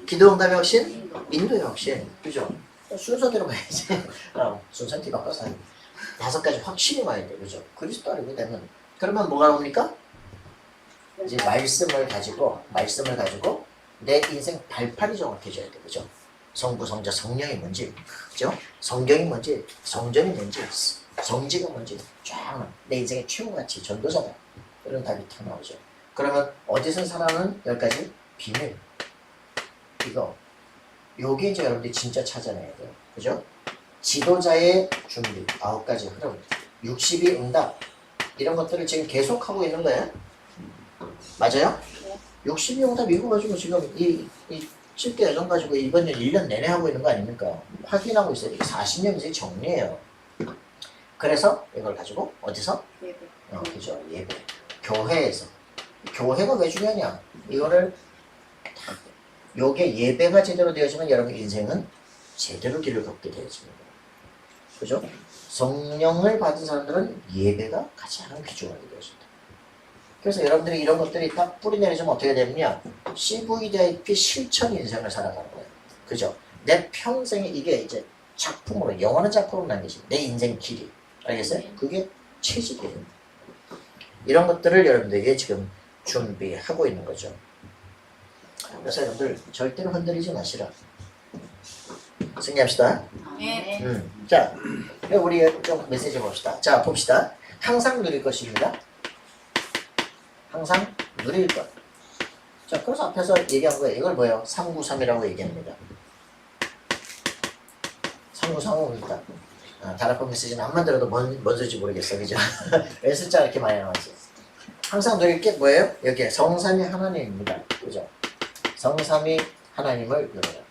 Speaker 1: 기도응답의 확신. 인도의 확신. 그죠? 순서대로 가야지. 순서 뒤바꿔서 5가지 확신이 와야 돼. 그죠? 그리스도 알게 되면 그러면 뭐가 나옵니까? 이제 말씀을 가지고 내 인생 발판이 정확해져야 돼. 그죠? 성부, 성자, 성령이 뭔지, 그죠? 성경이 뭔지, 성전이 뭔지, 성지가 뭔지 쫙 내 인생의 최고가치 전도자다. 이런 답이 탁 나오죠. 그러면 어디서 살아가는 10가지 비밀. 요게 이제 여러분들이 진짜 찾아내야 돼요. 그죠? 지도자의 준비 9가지 흐름, 60이 응답 이런 것들을 지금 계속하고 있는 거예요. 맞아요?
Speaker 2: 네.
Speaker 1: 60이 응답 이거 가지고 지금 이 7대 여정 가지고 이번 년 1년 내내 하고 있는 거 아닙니까? 확인하고 있어요. 40년 이제 정리해요. 그래서 이걸 가지고 어디서?
Speaker 2: 예배.
Speaker 1: 그죠? 예배. 교회에서. 교회가 왜 중요하냐? 이거를 요게 예배가 제대로 되어지면 여러분 인생은 제대로 길을 걷게 되어집니다. 그죠? 성령을 받은 사람들은 예배가 가장 귀중하게 되어진다. 그래서 여러분들이 이런 것들이 딱 뿌리 내리면 어떻게 되느냐? CVIP 실천 인생을 살아가는 거예요. 그죠? 내 평생에 이게 이제 작품으로, 영원한 작품으로 남기신 내 인생 길이. 알겠어요? 그게 체질이에요. 이런 것들을 여러분들에게 지금 준비하고 있는 거죠. 그래서 여러분들 절대로 흔들리지 마시라. 승리합시다.
Speaker 2: 네.
Speaker 1: 자, 우리 좀 메시지 봅시다. 자, 봅시다. 항상 누릴 것입니다. 항상 누릴 것. 자, 그래서 앞에서 얘기한 거예요. 이걸 뭐예요? 393이라고 얘기합니다. 393은 일단 다락방 메시지는 안만 들어도 뭔 소리인지 모르겠어. 그죠? 왜 숫자 이렇게 많이 나왔지? 항상 누릴 게 뭐예요? 여기에 성삼위 하나님입니다. 그죠? 성삼위 하나님을 누려라.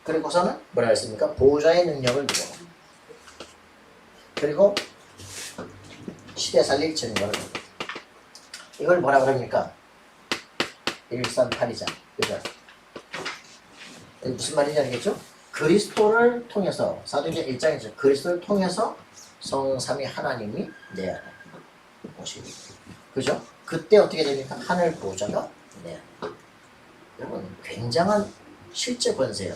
Speaker 1: 그리고서는 뭐라 했습니까? 보호자의 능력을 누려라. 그리고 시대 살릴 증거를. 이걸 뭐라 그럽니까? 일삼팔이자. 그죠? 무슨 말인지 알겠죠? 그리스도를 통해서, 사도행전 1장에서 그리스도를 통해서 성삼위 하나님이 내 안에 오시고, 그죠? 그때 어떻게 됩니까? 하늘 보호자가 내 안에. 여러분, 굉장한 실제 권세예요.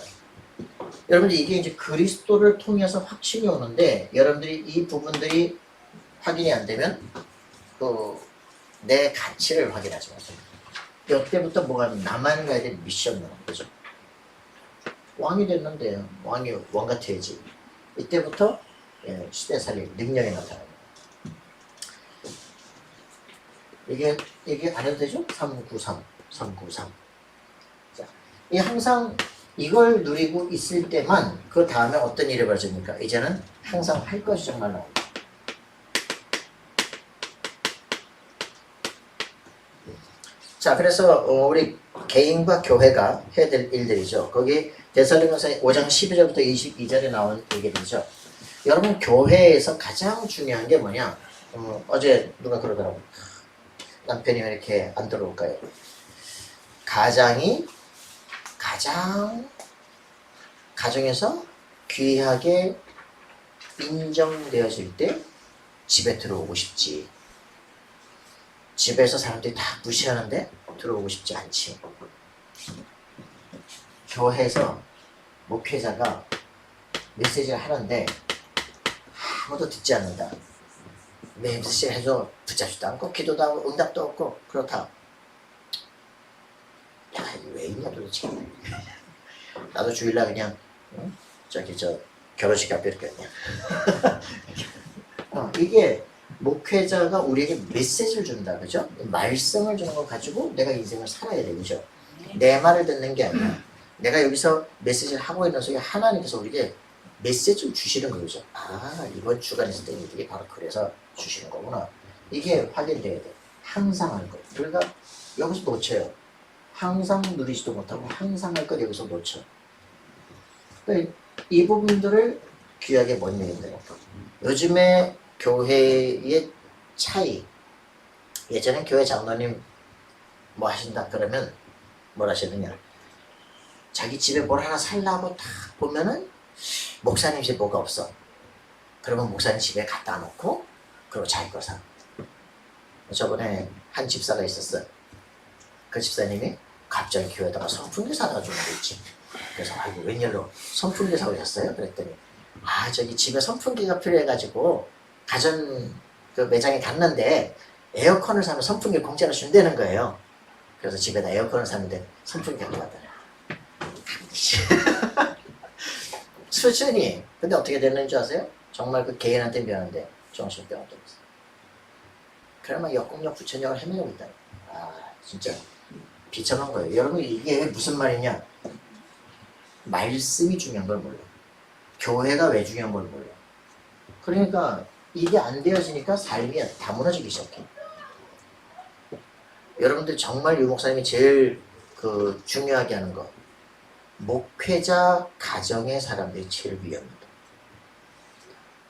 Speaker 1: 여러분들 이게 이제 그리스도를 통해서 확신이 오는데, 여러분들이 이 부분들이 확인이 안 되면 내 가치를 확인하지 못해요. 이때부터 뭐가 나만 가야 될 미션 나온 거죠. 왕이 됐는데 왕이 왕 같아야지. 이때부터 시대 살릴 능력이 나타나요. 이게 안 해도 되죠? 393. 자, 이 항상 이걸 누리고 있을 때만 그 다음에 어떤 일이 벌어집니까? 이제는 항상 할 것이 정말 나옵니다. 자, 그래서 우리 개인과 교회가 해야 될 일들이죠. 거기 데살로니가서 5장 12절부터 22절에 나온 얘기들이죠. 여러분, 교회에서 가장 중요한 게 뭐냐? 어제 누가 그러더라고. 남편이 왜 이렇게 안 들어올까요? 가장이 가정에서 귀하게 인정되어질 때 집에 들어오고 싶지. 집에서 사람들이 다 무시하는데 들어오고 싶지 않지. 교회에서 목회자가 메시지를 하는데 아무도 듣지 않는다. 메시지를 해도 붙잡지도 않고 기도도 하고 응답도 없고 그렇다. 야, 이게 왜 있냐 도대체. 나도 주일날 그냥 저 결혼식 앞에 이렇게 그냥 이게 목회자가 우리에게 메시지를 준다, 그죠? 말씀을 주는 걸 가지고 내가 인생을 살아야 돼, 그죠? 내 말을 듣는 게 아니라 내가 여기서 메시지를 하고 있는 속에 하나님께서 우리에게 메시지를 주시는 거죠. 아, 이번 주간 있을 때 이게 바로 그래서 주시는 거구나. 이게 확인돼야 돼. 항상 할 것. 그러니까 여기서 놓쳐요. 항상 누리지도 못하고 항상 할 것 여기서 놓쳐. 그러니까 이 부분들을 귀하게 못 얘기한다. 요즘에 교회의 차이. 예전에 교회 장로님 뭐 하신다 그러면 뭘 하시느냐. 자기 집에 뭘 하나 살라고 딱 보면은 목사님 집에 뭐가 없어. 그러면 목사님 집에 갖다 놓고 그리고 자기 거 사. 저번에 한 집사가 있었어. 그 집사님이 갑자기 교회에다가 선풍기 사다 주는 거 있지. 그래서 아이고 웬일로 선풍기 사오셨어요? 그랬더니 아 저기 집에 선풍기가 필요해가지고 가전 그 매장에 갔는데 에어컨을 사면 선풍기를 공짜로 준다는 거예요. 그래서 집에다 에어컨을 샀는데 선풍기 갖고 왔더라. 수준이 근데 어떻게 됐는지 아세요? 정말 그 개인한테 미안한데 정신병원 들었어. 그러면 역공역 부천역을 헤매고 있다. 아 진짜 비참한 거예요. 여러분 이게 무슨 말이냐? 말씀이 중요한 걸 몰라. 교회가 왜 중요한 걸 몰라. 그러니까 이게 안 되어지니까 삶이 다 무너지기 시작해. 여러분들 정말 유 목사님이 제일 그 중요하게 하는 거 목회자 가정의 사람들이 제일 위험합니다.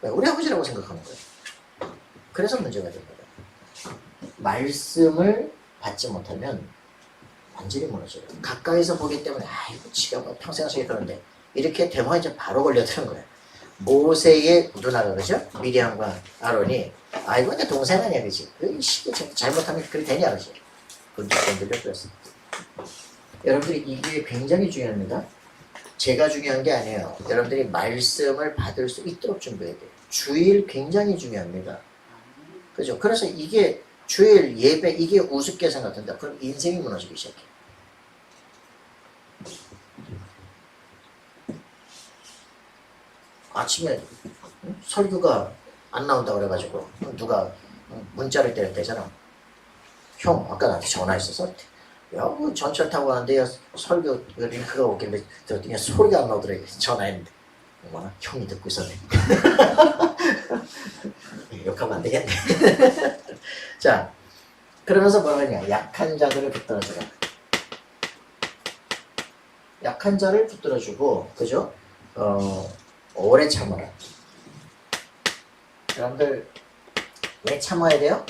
Speaker 1: 우리 아버지라고 생각하는 거예요. 그래서 문제가 된 거예요. 말씀을 받지 못하면 완전히 무너져요. 가까이서 보기 때문에 아이고 지가 뭐 평생 속에 그런데 이렇게 대모가 이제 바로 걸려드는 거예요. 모세의 누나가 그죠? 미리암과 아론이 아이고 내 동생 아니야 그지? 이 시기 잘못하면 그렇게 되냐 그지? 건들려 그랬어. 여러분들이 이게 굉장히 중요합니다. 제가 중요한 게 아니에요. 여러분들이 말씀을 받을 수 있도록 준비해야 돼요. 주일 굉장히 중요합니다. 그죠? 그래서 이게 주일 예배 이게 우습게 생각한다. 그럼 인생이 무너지기 시작해. 아침에 설교가 안 나온다고 그래가지고 누가 문자를 때렸대잖아. 형 아까 나한테 전화했었어. 야, 그 전철 타고 가는데 설교 링크가 오길래 들었더니 소리가 안 나오더래. 전화했는데 어머나 형이 듣고 있었네. 욕하면 안 되겠네. 자 그러면서 뭐라 하냐. 약한 자들을 붙들어주라. 약한 자를 붙들어주고 그죠? 오래 참아라. 여러분들 왜 참아야 돼요?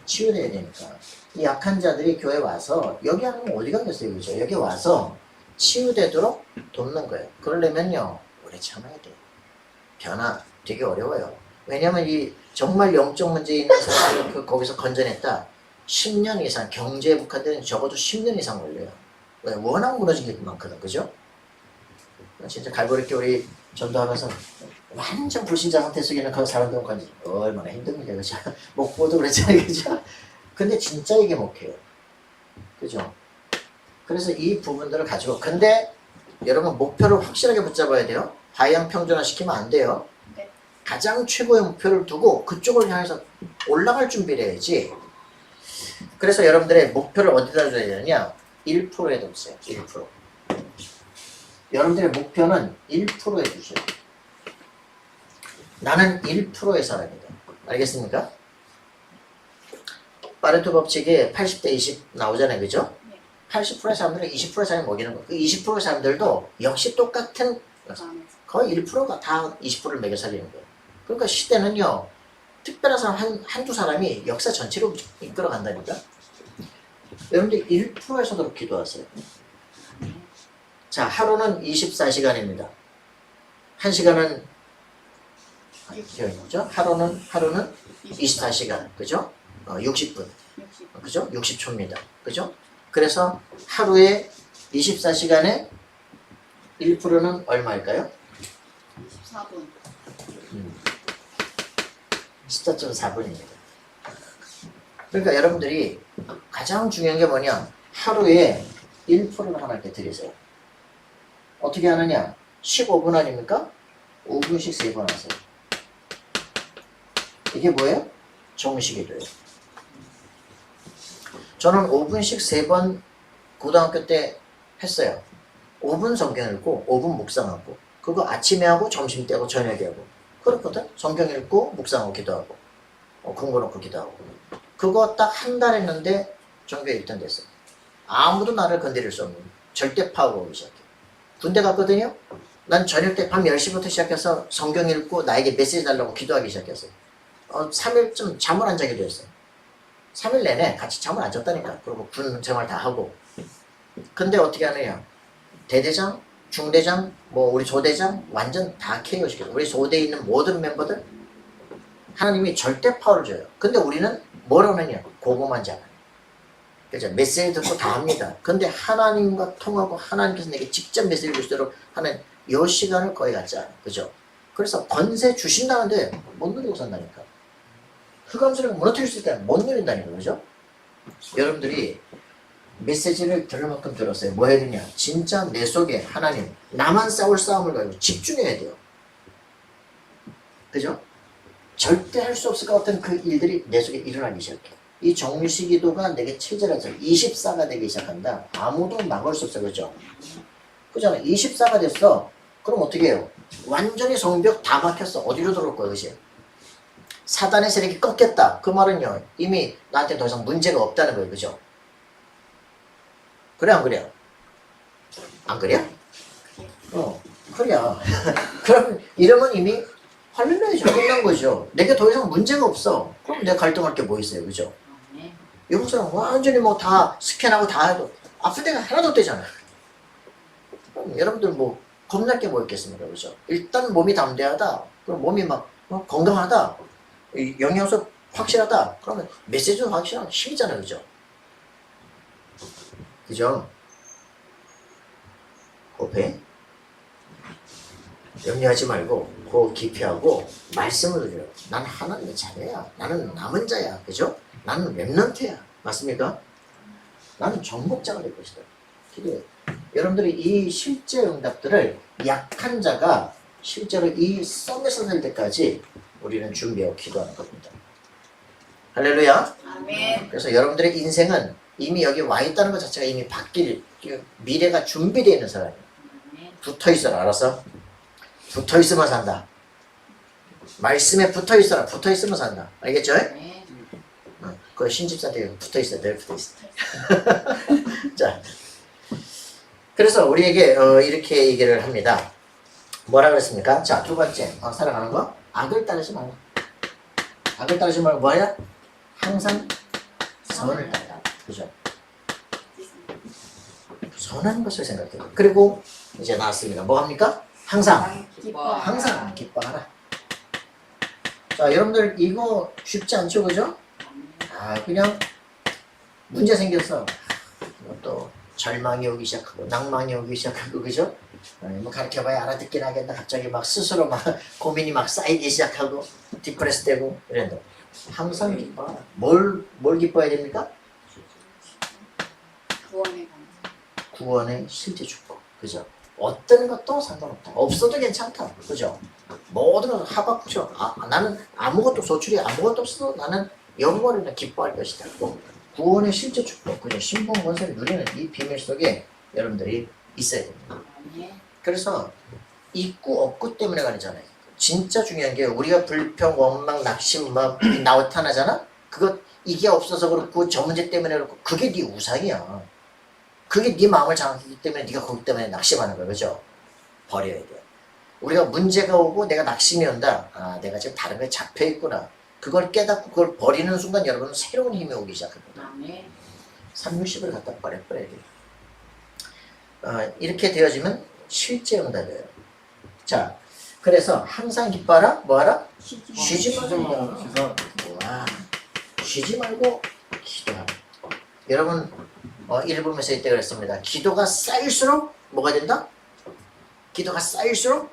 Speaker 1: 치유돼야 되니까. 이 약한 자들이 교회 와서 여기 하면 어디 가겠어요, 그죠? 여기 와서 치유되도록 돕는 거예요. 그러려면요 오래 참아야 돼요. 변화 되게 어려워요. 왜냐면 이 정말 영적 문제 있는 사람을 거기서 건져냈다. 10년 이상 경제에 북한되는 적어도 10년 이상 걸려요. 왜? 워낙 무너진 게 많거든, 그죠? 진짜 갈보리께 우리 전도하면서 완전 불신자 상태 속에 있는 그 사람들은 건지 얼마나 힘듭니까, 그죠? 목보도 그랬잖아요, 그죠? 근데 진짜 이게 목회예요, 그죠? 그래서 이 부분들을 가지고 근데 여러분 목표를 확실하게 붙잡아야 돼요. 방향 평준화 시키면 안 돼요.
Speaker 2: 네.
Speaker 1: 가장 최고의 목표를 두고 그쪽을 향해서 올라갈 준비를 해야지. 그래서 여러분들의 목표를 어디다 줘야 되느냐? 1%에 뒀어요. 1%. 여러분들의 목표는 1%에 두셔야 돼요. 나는 1%의 사람이다. 알겠습니까? 파레토 법칙에 80대 20 나오잖아요. 그죠?
Speaker 2: 네.
Speaker 1: 80%의 사람들은 20%의 사람이 먹이는 거. 그 20%의 사람들도 역시 똑같은
Speaker 2: 그 안에서.
Speaker 1: 거의 1%가 다 20%를 먹여 살리는 거예요. 그러니까 시대는요. 특별한 사람 한두 사람이 역사 전체로 이끌어 간다니까. 여러분들 1%에서도 기도하세요. 자, 하루는 24시간입니다. 1시간은 기억이죠? 하루는 24시간. 그죠? 60분.
Speaker 2: 60.
Speaker 1: 그죠? 60초입니다. 그죠? 그래서 하루에 24시간에 1%는 얼마일까요?
Speaker 2: 24분.
Speaker 1: 14.4분입니다. 그러니까 여러분들이 가장 중요한 게 뭐냐? 하루에 1%를 하나님께 드리세요. 어떻게 하느냐? 15분 아닙니까? 5분씩 3번 하세요. 이게 뭐예요? 정식이돼요. 저는 5분씩 3번 고등학교 때 했어요. 5분 성경 읽고 5분 묵상하고 그거 아침에 하고 점심 때 하고 저녁에 하고 그렇거든? 성경 읽고 묵상하고 기도하고 공부 놓고 기도하고 그거 딱 한 달 했는데 전교에 1등 됐어요. 아무도 나를 건드릴 수 없는 절대 파워가 오기 시작해. 군대 갔거든요. 난 저녁 때 밤 10시부터 시작해서 성경 읽고 나에게 메시지 달라고 기도하기 시작했어요. 3일쯤 잠을 안 자기도 했어요. 3일 내내 같이 잠을 안 잤다니까. 그리고 군 생활 다 하고. 근데 어떻게 하느냐. 대대장, 중대장, 뭐 우리 조대장 완전 다 KO 시켜요. 우리 소대에 있는 모든 멤버들 하나님이 절대 파워를 줘요. 근데 우리는 뭘 하느냐. 고거만 잖아요. 그죠? 메시지 듣고 다 합니다. 근데 하나님과 통하고 하나님께서 내게 직접 메시지 주시도록 하는 이 시간을 거의 갖지 않아요. 그죠? 그래서 권세 주신다는데 못 누리고 산다니까. 흑암수를 무너뜨릴 수 있다면 못 누린다니까. 그죠? 여러분들이 메시지를 들을 만큼 들었어요. 뭐 해야 되냐? 진짜 내 속에 하나님, 나만 싸울 싸움을 가지고 집중해야 돼요. 그죠? 절대 할 수 없을 것 같은 그 일들이 내 속에 일어나기 시작해. 이 정시 기도가 내게 체질에서 24가 되기 시작한다. 아무도 막을 수 없어. 그죠? 그잖아. 24가 됐어. 그럼 어떻게 해요? 완전히 성벽 다 막혔어. 어디로 들어올 거야, 그지? 사단의 세력이 꺾였다. 그 말은요, 이미 나한테 더 이상 문제가 없다는 거예요, 그죠? 그래, 안 그래요? 안 그래요? 그래요. 그럼 이러면 이미 할렐루야죠. 끝난 거죠. 내게 더 이상 문제가 없어. 그럼 내가 갈등할 게 뭐 있어요, 그죠? 이런 사람 완전히 뭐 다 스캔하고 다 해도 아픈 데가 하나도 없대잖아요. 여러분들 뭐 겁날 게 뭐 있겠습니까, 그죠? 일단 몸이 담대하다. 그럼 몸이 막 건강하다. 영양소 확실하다. 그러면 메시지도 확실한 힘이잖아요, 그죠? 그죠? 호흡해. 염려하지 말고 호흡 깊이 하고 말씀을 드려요. 난 하나님의 자녀야. 나는 남은 자야. 그죠? 나는 렘넌트야. 맞습니까? 나는 정복자가 될 것이다. 기도해. 여러분들이 이 실제 응답들을 약한 자가 실제로 이 썸에서 될 때까지 우리는 준비하고 기도하는 겁니다. 할렐루야.
Speaker 2: 아멘.
Speaker 1: 그래서 여러분들의 인생은 이미 여기 와 있다는 것 자체가 이미 바뀔 미래가 준비되어 있는 사람이에요. 붙어 있어라. 알았어? 붙어 있으면 산다. 말씀에 붙어 있어라. 붙어 있으면 산다. 알겠죠?
Speaker 2: 네.
Speaker 1: 그 신집사한테 붙어 있어. 늘 붙어 있어. 자, 그래서 우리에게 이렇게 얘기를 합니다. 뭐라 그랬습니까? 자, 두 번째 살아가는 거. 악을 따르지 말라. 악을 따르지 말고 뭐야? 항상 선을 따라. 그죠? 선한 것을 생각해요. 그리고 이제 나왔습니다. 뭐 합니까? 항상 기뻐하라. 자, 여러분들 이거 쉽지 않죠, 그죠? 그냥 문제 생겼어. 또 절망이 오기 시작하고 낭만이 오기 시작하고, 그죠? 뭐 가르쳐봐야 알아듣긴 하겠다. 갑자기 막 스스로 막 고민이 막 쌓이기 시작하고 디프레스 되고 이런다. 항상 기뻐하라. 뭘 기뻐해야 됩니까? 구원의 실제 축복. 그죠? 어떤 것도 상관없다. 없어도 괜찮다. 그죠? 모든 건 하박구죠. 나는 아무것도 소출이 아무것도 없어도 나는 영원히 기뻐할 것이다. 구원의 실제 축복. 그죠? 신분 권세를 누리는 이 비밀 속에 여러분들이 있어야 됩니다. 그래서 있고 없고 때문에 가리잖아요. 진짜 중요한 게 우리가 불평, 원망, 낙심 막 나타나잖아. 그것 이게 없어서 그렇고 저 문제 때문에 그렇고 그게 네 우상이야. 그게 네 마음을 장악했기 때문에 네가 거기 때문에 낙심하는 거야. 그죠? 버려야 돼. 우리가 문제가 오고 내가 낙심이 온다. 아, 내가 지금 다른 거에 잡혀 있구나. 그걸 깨닫고 그걸 버리는 순간 여러분은 새로운 힘이 오기 시작합니다.
Speaker 2: 아멘.
Speaker 1: 360을 갖다 버려야 돼. 이렇게 되어지면 실제 응답이에요. 자, 그래서 항상 기뻐하라. 뭐하라? 쉬지 말고. 와, 쉬지 말고 기도하라. 여러분, 일부 메시지 때 그랬습니다. 기도가 쌓일수록 뭐가 된다? 기도가 쌓일수록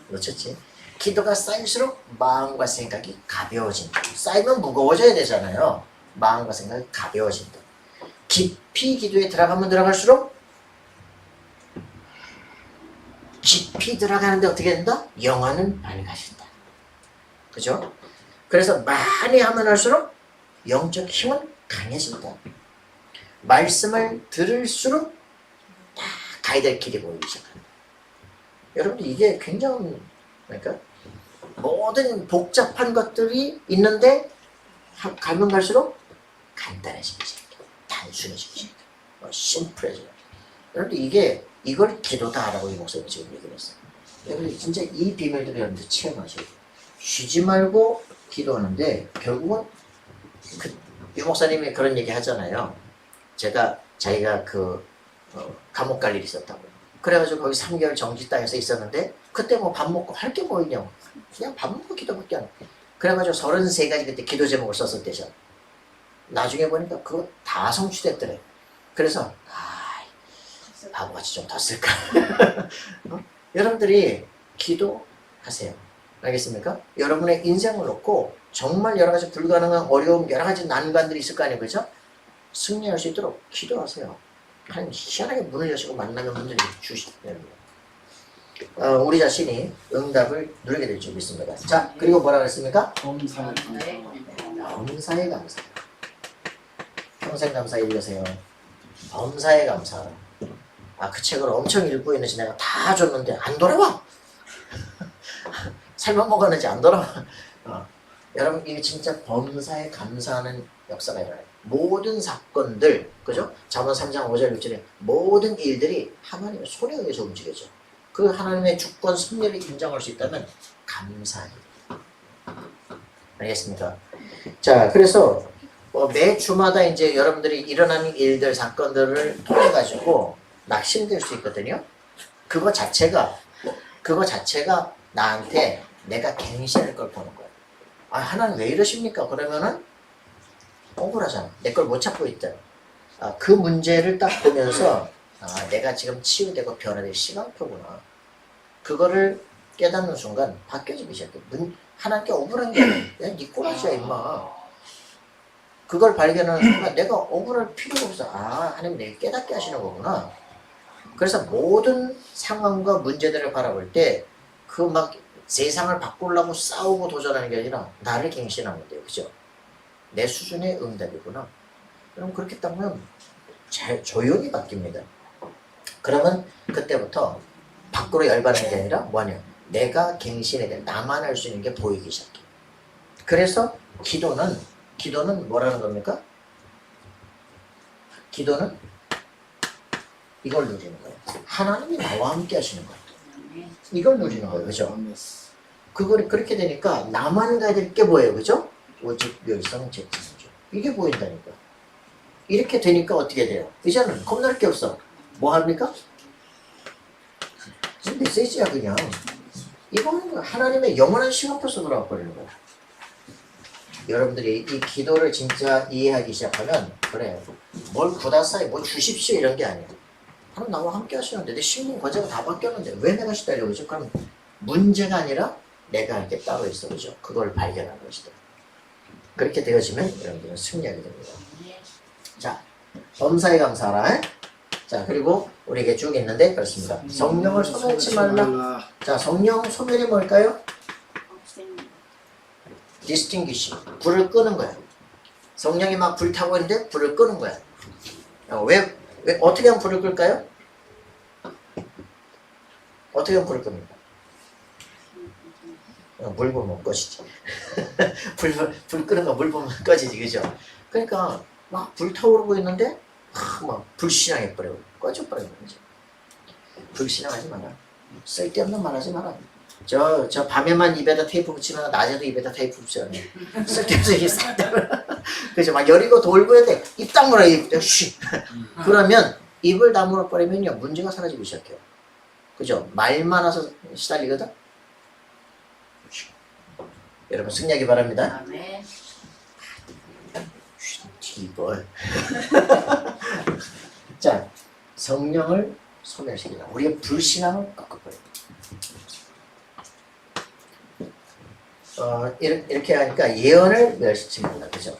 Speaker 1: 놓쳤지? 기도가 쌓일수록 마음과 생각이 가벼워진다. 쌓이면 무거워져야 되잖아요. 마음과 생각이 가벼워진다. 깊이 기도에 들어가면 들어갈수록 깊이 들어가는데 어떻게 된다? 영혼은 밝아진다. 그죠? 그래서 많이 하면 할수록 영적 힘은 강해진다. 말씀을 들을수록 다 가야 될 길이 보이기 시작한다. 여러분들 이게 굉장히 그러니까 모든 복잡한 것들이 있는데 가면 갈수록 간단해지기 시작해. 단순해지기 시작해. 심플해져요. 여러분들 이걸 기도다라고 이 목사님이 지금 얘기를 했어요. 여러분들 진짜 이 비밀들을 여러분들 체험하셔야 돼요. 쉬지 말고 기도하는데 결국은 이 목사님이 그런 얘기 하잖아요. 자기가 감옥 갈 일이 있었다고. 그래가지고 거기 3개월 정지당에서 있었는데 그때 뭐 밥 먹고 할 게 뭐 있냐고. 그냥 밥 먹고 기도밖에 안 해. 그래가지고 33가지 그때 기도 제목을 썼었대죠. 나중에 보니까 그거 다 성취됐더래. 그래서 바보같이 좀 더 쓸까. 여러분들이 기도하세요. 알겠습니까? 여러분의 인생을 놓고 정말 여러 가지 불가능한 어려움, 여러 가지 난관들이 있을 거 아니에요. 그죠? 승리할 수 있도록 기도하세요. 하나님 희한하게 문을 여시고 만나면 문을 주시는 거예요. 우리 자신이 응답을 누리게 될 줄 믿습니다. 자, 그리고 뭐라 그랬습니까?
Speaker 3: 범사에
Speaker 1: 범사에 감사. 평생 감사 읽으세요. 범사에 감사. 그 책을 엄청 읽고 있는지 내가 다 줬는데 안 돌아와. 살만 먹었는지 안 돌아와. 여러분 이게 진짜 범사에 감사하는 역사가 일어나요. 모든 사건들, 그죠? 잠언 3장 5절 6절에 모든 일들이 하나님의 손에 의해서 움직여져. 그 하나님의 주권 섭리를 인정할 수 있다면 감사해야 돼요. 알겠습니까? 자, 그래서 매 주마다 이제 여러분들이 일어나는 일들, 사건들을 통해 가지고 낙심될 수 있거든요. 그거 자체가 나한테 내가 갱신할 걸 보는 거예요. 하나님 왜 이러십니까? 그러면은 억울하잖아. 내 걸 못 찾고 있다. 그 문제를 딱 보면서 내가 지금 치유되고 변화될 시간표구나. 그거를 깨닫는 순간 바뀌어지기 시작해. 하나님께 억울한 게 아니야. 네 꼬라지야 임마. 그걸 발견하는 순간 내가 억울할 필요가 없어. 하나님 내가 깨닫게 하시는 거구나. 그래서 모든 상황과 문제들을 바라볼 때 그 막 세상을 바꾸려고 싸우고 도전하는 게 아니라 나를 갱신하면 돼요. 그죠? 내 수준의 응답이구나. 그럼 그렇게 따면 조용히 바뀝니다. 그러면 그때부터 밖으로 열받는 게 아니라 뭐냐? 내가 갱신해야 돼. 나만 할 수 있는 게 보이기 시작해. 그래서 기도는 뭐라는 겁니까? 기도는 이걸 누리는 거예요. 하나님이 나와 함께 하시는 거예요. 이걸 누리는 거예요. 그죠? 그렇게 되니까 나만 가야 될 게 뭐예요? 그죠? 오직 멸성 제치죠. 이게 보인다니까. 이렇게 되니까 어떻게 돼요? 이제는 겁날 게 없어. 뭐 합니까? 메시지야 그냥. 이거는 하나님의 영원한 시간표서 돌아가 버리는 거야. 여러분들이 이 기도를 진짜 이해하기 시작하면 그래 뭘 구다사이 뭐 주십시오 이런 게 아니야. 하나님 나와 함께 하시는데 내 신분 권세가 다 바뀌었는데 왜 내가 시달려 그죠? 그럼 문제가 아니라 내가 이렇게 따로 있어 그죠? 그걸 발견한 것이다. 그렇게 되어지면 여러분들은 승리하게 됩니다. 자, 범사에 감사하라. 자, 그리고 우리에게 쭉 있는데 그렇습니다. 성령을 소멸치 말라. 자, 성령 소멸이 뭘까요? distinguish. 불을 끄는 거야. 성령이 막 불타고 있는데 불을 끄는 거야. 왜 어떻게 하면 불을 끌까요? 어떻게 하면 불을 끕니까? 물 보면 꺼지지. 불 끄는 거 물 보면 꺼지지, 그죠? 그러니까 막 불타오르고 있는데 막 불신앙해 버려, 꺼져버리는 거죠. 불신앙하지 마라. 쓸데없는 말 하지 마라. 저 밤에만 입에다 테이프 붙이면 낮에도 입에다 테이프 붙여야 돼. 쓸데없어 이게 싹다. 그죠? 막 여리고 돌고 해야 입 다물어 입. 쉬. 그러면 입을 다물어 버리면요 문제가 사라지기 시작해요. 그죠? 말 많아서 시달리거든. 여러분 승리하기 바랍니다.
Speaker 2: 아멘.
Speaker 1: 이걸. 자, 성령을 소멸시키다. 우리의 불신앙을 꺾어버려. 이렇게 하니까 예언을 멸시킵니다. 그죠?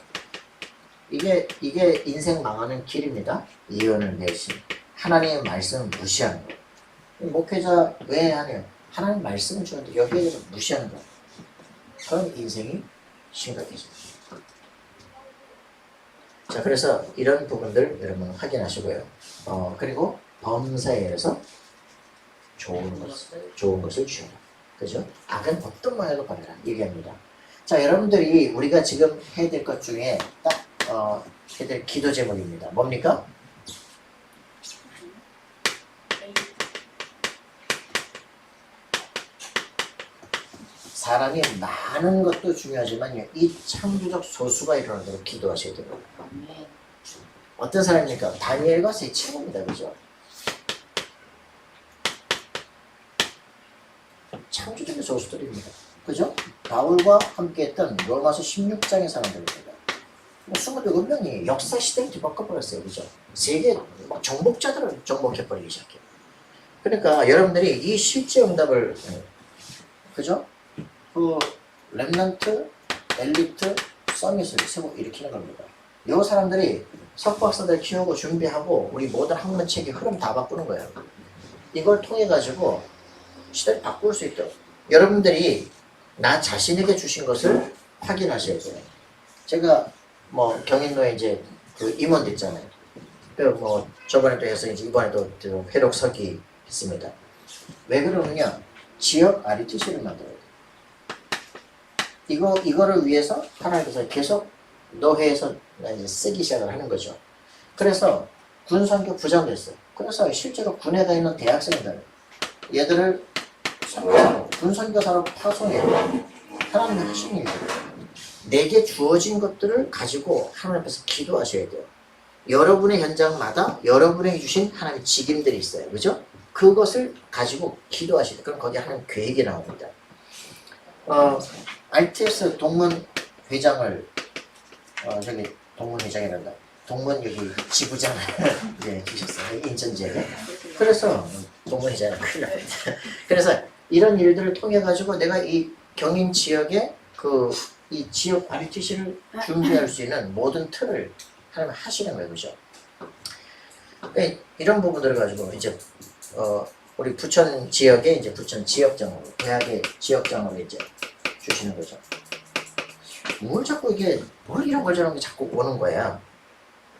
Speaker 1: 이게 인생 망하는 길입니다. 예언을 멸시. 하나님의 말씀을 무시하는 거. 목회자 왜 하냐? 하나님 말씀을 주는데 여기에 대해서 무시하는 거. 그럼 인생이 심각해져요. 자, 그래서 이런 부분들 여러분 확인하시고요. 그리고 범사에서 좋은 것을 주라. 그죠? 악은 어떤 모양으로 버려라. 얘기합니다. 자, 여러분들이 우리가 지금 해야 될 것 중에 딱 해야 될 기도 제목입니다. 뭡니까? 사람이 많은 것도 중요하지만요. 이 창조적 소수가 일어나도록 기도하셔야 돼요.
Speaker 2: 아멘.
Speaker 1: 어떤 사람입니까? 다니엘과 세 친구입니다. 그죠? 창조적인 소수들입니다. 그죠? 바울과 함께했던 로마서 16장의 사람들입니다. 27명이 역사 시대를 뒤바꿔버렸어요. 그죠? 세계 정복자들을 정복해버리기 시작해요. 그러니까 여러분들이 이 실제 응답을 그죠? 그 렘넌트, 엘리트, 서밋을 세고 일으키는 겁니다. 이 사람들이 석박사들 키우고 준비하고 우리 모든 학문책의 흐름 다 바꾸는 거예요. 이걸 통해 가지고 시대를 바꿀 수 있도록 여러분들이 나 자신에게 주신 것을 확인하셔야 돼요. 제가 뭐 경인로에 이제 그 임원 있잖아요. 그 뭐 저번에도 해서 이제 이번에도 회록서기 했습니다. 왜 그러느냐? 지역 RUTC를 만들어야 돼요. 이거를 위해서 하나님께서 계속 노회에서 이제 쓰기 시작을 하는 거죠. 그래서 군선교 부장 됐어요. 그래서 실제로 군에 가 있는 대학생들 얘들을 군선교사로 파송해요. 하나님이 하신 일이에요. 내게 주어진 것들을 가지고 하나님 앞에서 기도하셔야 돼요. 여러분의 현장마다 여러분에게 주신 하나님의 직임들이 있어요. 그죠? 그것을 가지고 기도하셔야 돼요. 그럼 거기 하나님 계획이 나옵니다. RTS 동문 회장을 저기 동문 회장이란다. 동문 여기 지부장을 이제 주셨어요. 인천 지역에. 그래서 동문 회장은 큰일 납니다. 그래서 이런 일들을 통해 가지고 내가 이 경인 지역에 이 지역 RUTC를 준비할 수 있는 모든 틀을 하나님 하시는 거예요, 그죠? 그러니까 이런 부분들을 가지고 이제 우리 부천 지역에 이제 부천 지역장으로 대학의 지역장으로 이제 주시는 거죠. 뭘 자꾸 뭘 이런 걸 저런 게 자꾸 오는 거야.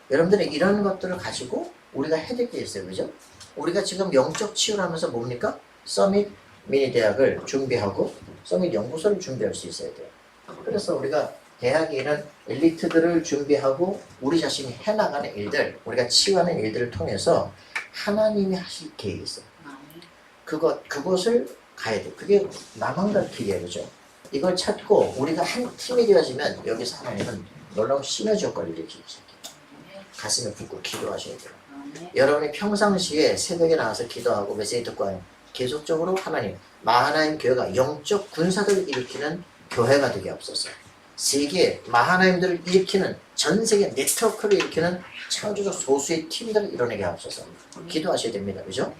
Speaker 1: 여러분들이 이런 것들을 가지고 우리가 해야 될 게 있어요, 그죠? 우리가 지금 영적 치유를 하면서 뭡니까? 서밋 미니 대학을 준비하고 서밋 연구소를 준비할 수 있어야 돼요. 그래서 우리가 대학에 있는 엘리트들을 준비하고 우리 자신이 해나가는 일들, 우리가 치유하는 일들을 통해서 하나님이 하실 계획이 있어요. 그것을 가야 돼. 그게 나만 갈 길이에요, 그죠? 이걸 찾고 우리가 한 팀이 되어지면 여기서 하나님은 놀라운 시너지 효과를 일으키기 시작해요. 가슴에 붓고 기도하셔야 돼요. 여러분이 평상시에 새벽에 나와서 기도하고 메시지 듣고 계속적으로 마하나임 교회가 영적 군사들을 일으키는 교회가 되게 없었어요. 세계 마하나임들을 일으키는 전 세계 네트워크를 일으키는 창조적 소수의 팀들을 이뤄내게 하옵소서. 기도하셔야 됩니다. 그죠?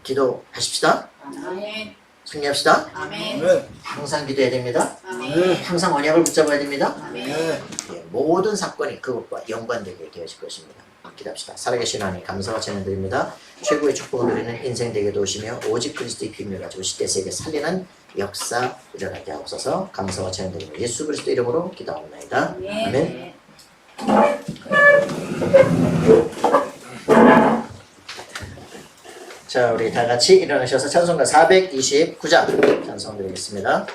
Speaker 1: 기도하십시다.
Speaker 2: 아멘.
Speaker 1: 승리합시다.
Speaker 2: 아멘.
Speaker 1: 항상 기도해야 됩니다.
Speaker 2: 아멘.
Speaker 1: 항상 언약을 붙잡아야 됩니다.
Speaker 2: 아멘.
Speaker 1: 예, 모든 사건이 그것과 연관되게 되어질 것입니다. 기도합시다. 살아계신 하나님 감사와 찬양 드립니다. 최고의 축복을 누리는 인생 되게 도우시며 오직 그리스도의 비밀을 가지고 시대 세계 살리는 역사 일어나게 하옵소서. 감사와 찬양 드립니다. 예수 그리스도 이름으로 기도합니다. 아멘. 자. 자, 우리 다 같이 일어나셔서 찬송가 429장 찬송드리겠습니다.